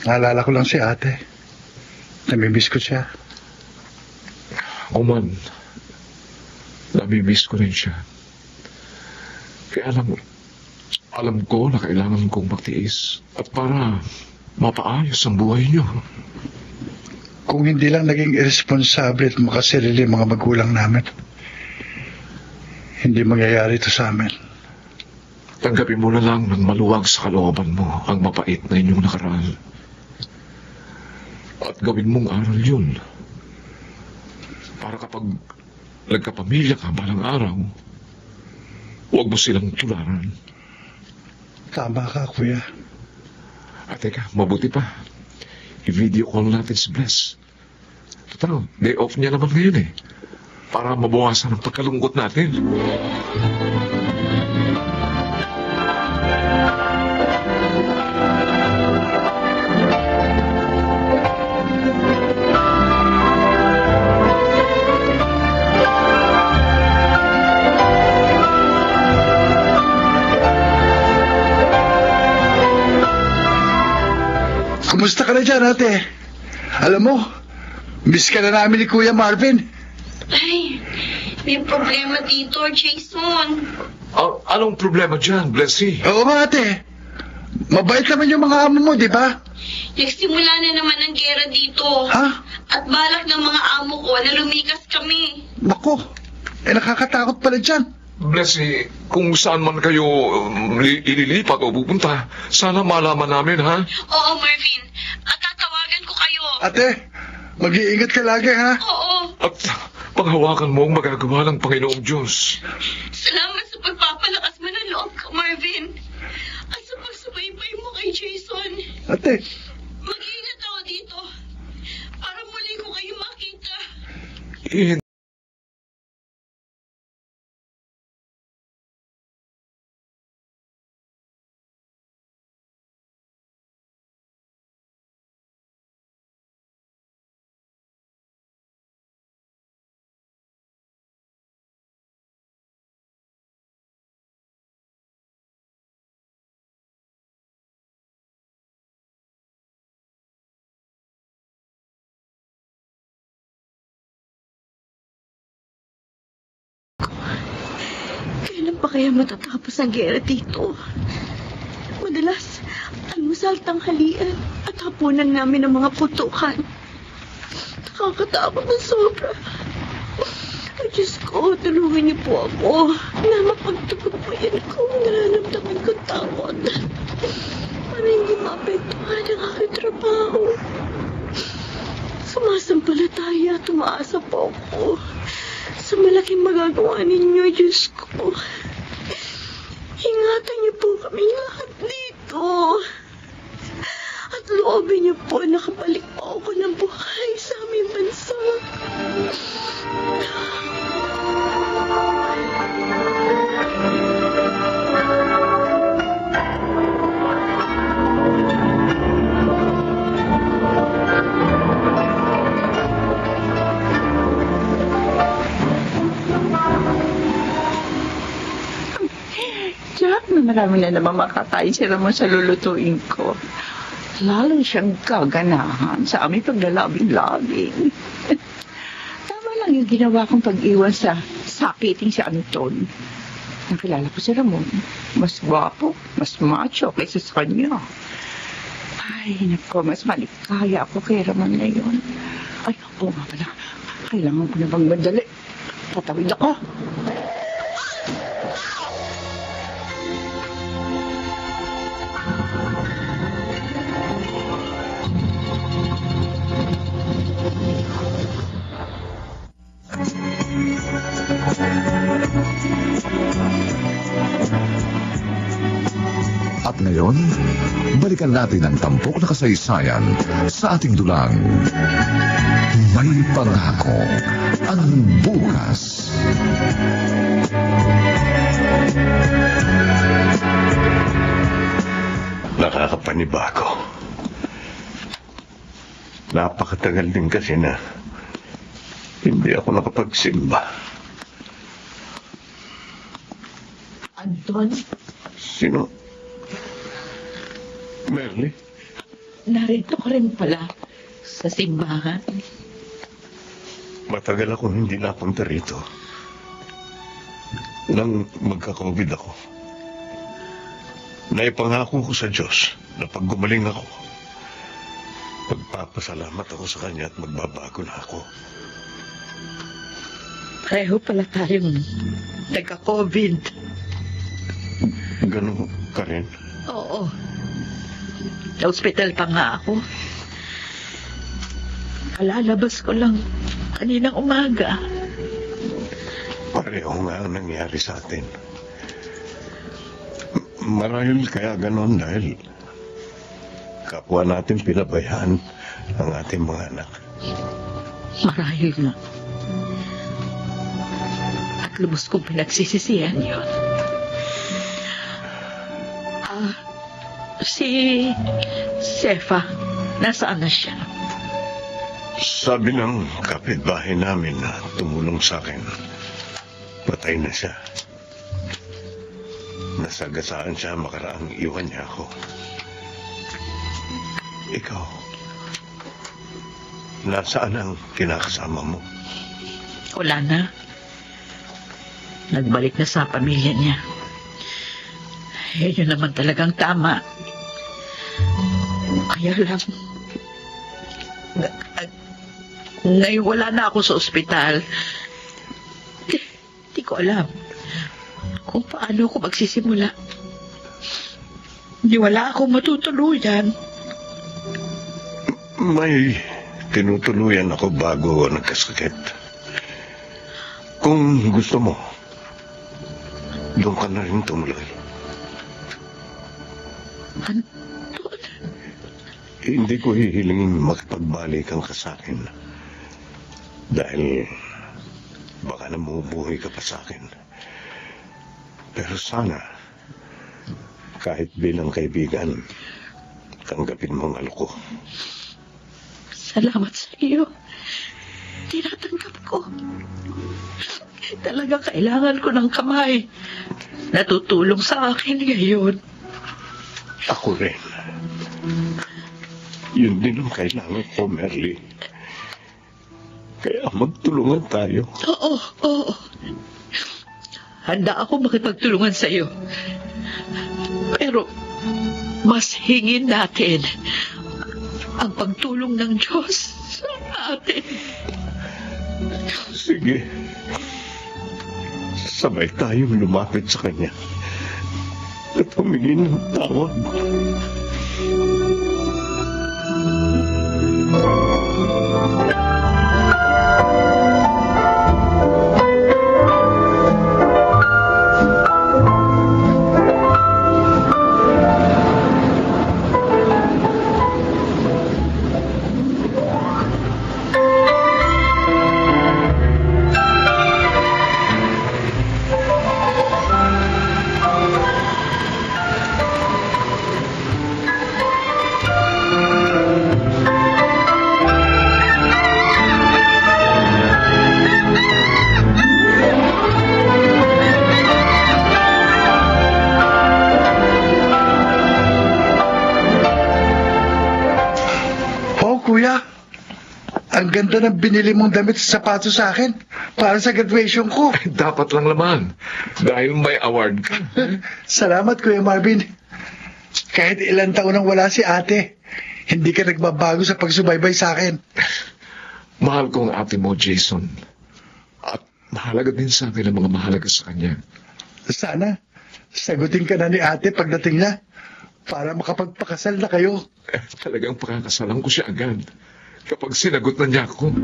Naalala ko lang si ate. Namimiss ko siya. Oman, namimiss ko rin siya. Kaya alam ko na kailangan kong magtiis at para mapaayos ang buhay niyo. Kung hindi lang naging irresponsable at makasarili ang mga magulang namin, hindi mangyayari ito sa amin. Tanggapin mo na lang ng maluwag sa kalooban mo ang mapait na inyong nakaraan. At gawin mong aral yun. Para kapag nagkapamilya ka balang araw, huwag mo silang tularan. Tama ka, Kuya. At teka, mabuti pa. I-video call natin si Bless. Total, day off niya naman ngayon eh. Para mabawasan ang pagkalungkot natin. Kumusta ka na dyan, ate? Alam mo, miss ka na namin ni Kuya Marvin. Ay, may problema dito, Jason. Anong problema dyan, Blessy? Oo nga, ate. Mabait naman yung mga amo mo, di ba? Nagsimula na naman ang gera dito. Ha? At balak ng mga amo ko na lumikas kami. Naku, nakakatakot pala dyan. Blessy, kung saan man kayo ililipat o pupunta, sana malaman namin, ha? Oo, Marvin. At tatawagan ko kayo. Ate, mag-iingat ka lagi, ha? Oo. At panghawakan mo ang magagawa ng Panginoong Diyos. Salamat sa pagpapalakas mo ng loob ko, Marvin. At sa pagsubaybay mo kay Jason. Ate, Mag-iingat ako dito. Para muli ko kayo makita. Kailan pa kaya matatapos ang gera dito? Madalas, almusal, tanghalian at hapunan namin ng mga putukan. Nakakatakot ng sobra. Ay, Diyos ko, tulungan niyo po ako na mapagtagumpayan ko ang nararamdaman kong takot para hindi maapektuhan ang aking trabaho. Sumasampalataya at umaasa po ako sa malaking magagawa ninyo, Diyos ko. Ingatan niyo po kami lahat dito. At loobin niyo po na nakabalik po ako ng buhay sa aming bansa. Tiyak na marami na naman makakain si Ramon sa lulutuin ko. Lalo siyang gaganahan sa aming paglalabing-labing. Tama lang yung ginawa kong pag-iwan sa sakiting si Anton. Nakilala ko si Ramon. Mas gwapo, mas macho kaysa sa kanya. Ay, naku, mas malikaya ako kay Ramon ngayon. Ay, oo nga pala. Kailangan ko na bang madali. Tatawid ako. At ngayon, balikan natin ang tampok na kasaysayan sa ating dulang. May pangako ang bukas. Nakakapanibago. Napakatagal din kasi na hindi ako nakapagsimba. Anton, Sino? Merly? narito ka rin pala sa simbahan. Matagal akong hindi napunta rito. Nang magka-COVID ako, naipangako ko sa Diyos na pag gumaling ako, magpapasalamat ako sa Kanya at magbabago na ako. Pareho pala tayong nagka-COVID. Ganun ka rin? Oo. Sa ospital pa nga ako. Kalalabas ko lang kaninang umaga. Pareho nga ang nangyari sa atin. Marahil kaya ganon dahil kapwa natin pinabayaan ang ating mga anak. Marahil nga. At lubos kong pinagsisisihan yun. Si Sefa, nasaan na siya? Sabi ng kapitbahay namin na tumulong sa akin, patay na siya. Nasagasaan siya makaraang iwan niya ako. Ikaw, nasaan ang kinakasama mo? Wala na. Nagbalik na sa pamilya niya. Yun naman talagang tama. Kaya lang, ngayon wala na ako sa ospital. Di ko alam kung paano ako magsisimula. Di wala akong matutuluyan. May tinutuluyan ako bago nagkasakit. Kung gusto mo, doon ka na rin tumuloy. Anton, Hindi ko hihilingin makipagbalikan ka sa akin. Dahil baka namumuhay ka pa sa akin. Pero sana, kahit bilang kaibigan, tanggapin mo ang aloko. salamat sa iyo. Tinatanggap ko. Talaga kailangan ko ng kamay. Natutulong sa akin ngayon. Ako rin. Yun din ang kailangan ko, Merly. Kaya magtulungan tayo. Oo. Handa ako makipagtulungan sa iyo. Pero, mas hingin natin ang pagtulong ng Diyos sa atin. Sige. Sabay tayong lumapit sa Kanya at humingi ng tawad. Ang ganda ng binili mong damit sa sapatos sa akin para sa graduation ko. Dapat lang naman. Dahil may award ka. Salamat, Kuya Marvin. Kahit ilang taon nang wala si ate, hindi ka nagbabago sa pagsubaybay sa akin. Mahal ko ang ate mo, Jason. At mahalaga din sa akin ang mga mahalaga sa kanya. Sana, sagutin ka na ni ate pagdating niya para makapagpakasal na kayo. Talagang pakakasalan ko siya agad kapag sinagot na niya ako.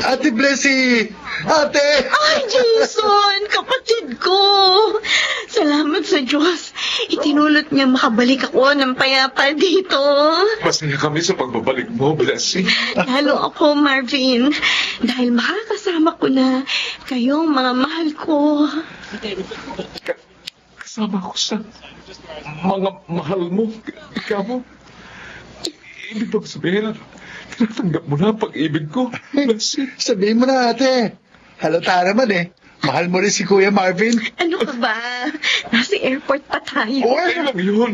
Ate Blessy! Ate! Ay, Jason! Kapatid ko! Salamat sa Diyos. Itinulot niyang makabalik ako ng payapa dito. Masaya kami sa pagbabalik mo, Blessing. Lalo ako, Marvin. Dahil makakasama ko na kayong mga mahal ko. Kasama ko sa mga mahal mo. Ikaw mo. Ibig bang sabihin, tinatanggap mo na ang pag-ibig ko, Blessing. Sabihin mo na, ate. Halata naman eh. Mahal mo rin si Kuya Marvin. Ano ka ba? Nasa airport pa tayo. Okay lang yun.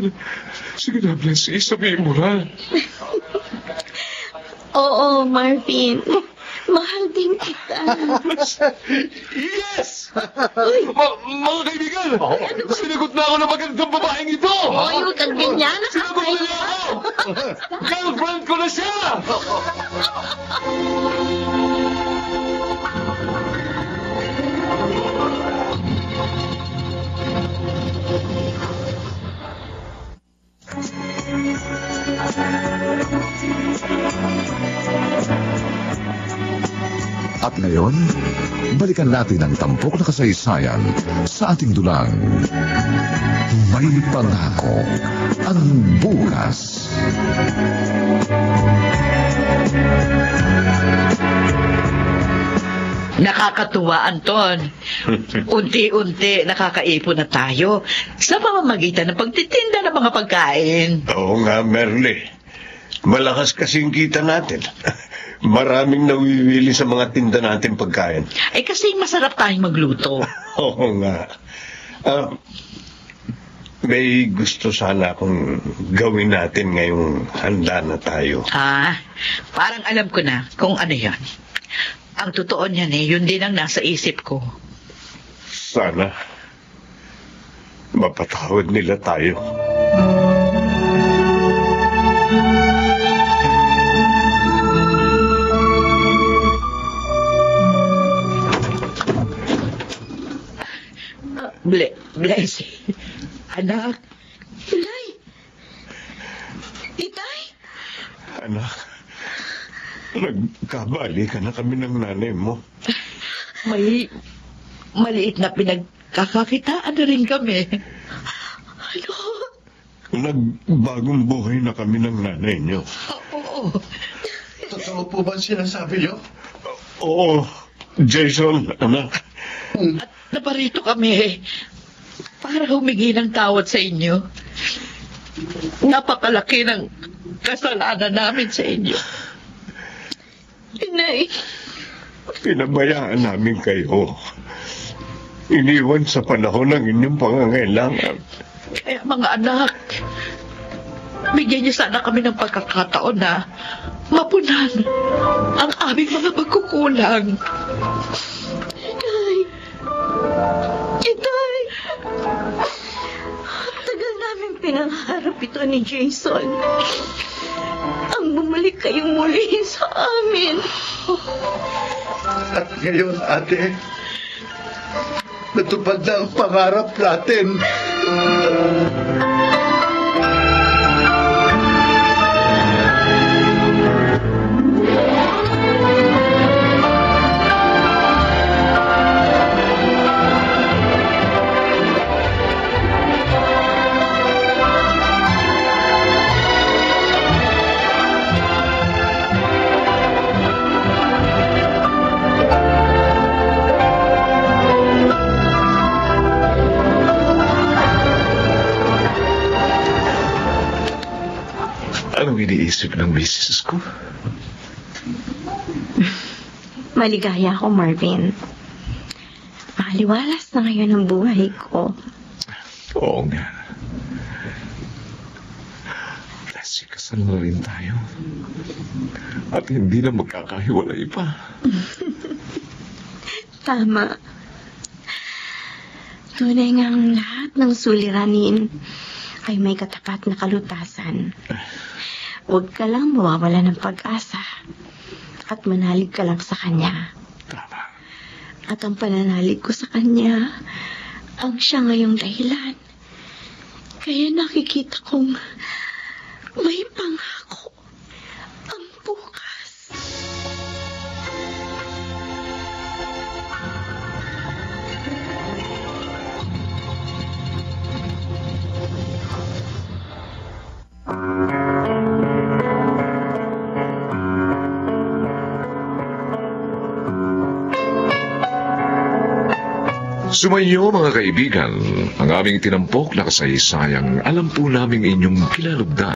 Sige na, Blessing. Sabihin mo na. Oo, Marvin. Mahal din kita. Yes! Mga kaibigan! Sinagot na ako ng magandang babaeng ito! Hoy, huwag kang ganyan. Sinagot na niya ako! Girlfriend ko na siya! At ngayon, balikan natin ang tampok na kasaysayan sa ating dulang. May pangako ang bukas. Nakakatuwa, Anton. Unti-unti nakakaipon na tayo sa pamamagitan ng pagtitinda ng mga pagkain. Oo nga, Merle. Malakas kasing kita natin. Maraming nawiwili sa mga tinda natin pagkain. Ay kasi masarap tayong magluto. Oo nga. May gusto sana akong gawin natin ngayong handa na tayo. Parang alam ko na kung ano yan. Ang totoo niyan yun din ang nasa isip ko. Sana mapatawad nila tayo. Bless. Anak. Tulay. Itay. Anak, nagkabali ka na kami ng nanay mo. May maliit na pinagkakakitaan na rin kami. Ano? Nagbagong buhay na kami ng nanay niyo. Oo. Totoo po ba sinasabi niyo? Oo, Jason, anak. At naparito kami para humingi ng tawad sa inyo. Napakalaki ng kasalanan namin sa inyo. Inay. Pinabayaan namin kayo. Iniwan sa panahon ng inyong pangangailangan. Kaya mga anak, bigyan niyo sana kami ng pagkakataon na mapunan ang aming mga pagkukulang. Itay! Tagal namin pinangarap ito ni Jason. Ang bumalik kayong muli sa amin. At ngayon, ate, natupad na ang pangarap natin. iniisip ng misis ko. Maligaya ako, Marvin. Maliwalas na ngayon ang buhay ko. Oo nga. Kasi kasal na rin tayo. At hindi na magkakahiwalay pa. Tama. Tunay ngang lahat ng suliranin ay may katapat na kalutasan. Huwag ka lang mawawala ng pag-asa at manalig ka lang sa kanya. Tama. At ang pananalig ko sa kanya ang siya ngayong dahilan. Kaya nakikita kong may pangako ang bukas. Sumainyo mga kaibigan, ang aming tinampok na kasaysayang alam po naming inyong kinalugdan.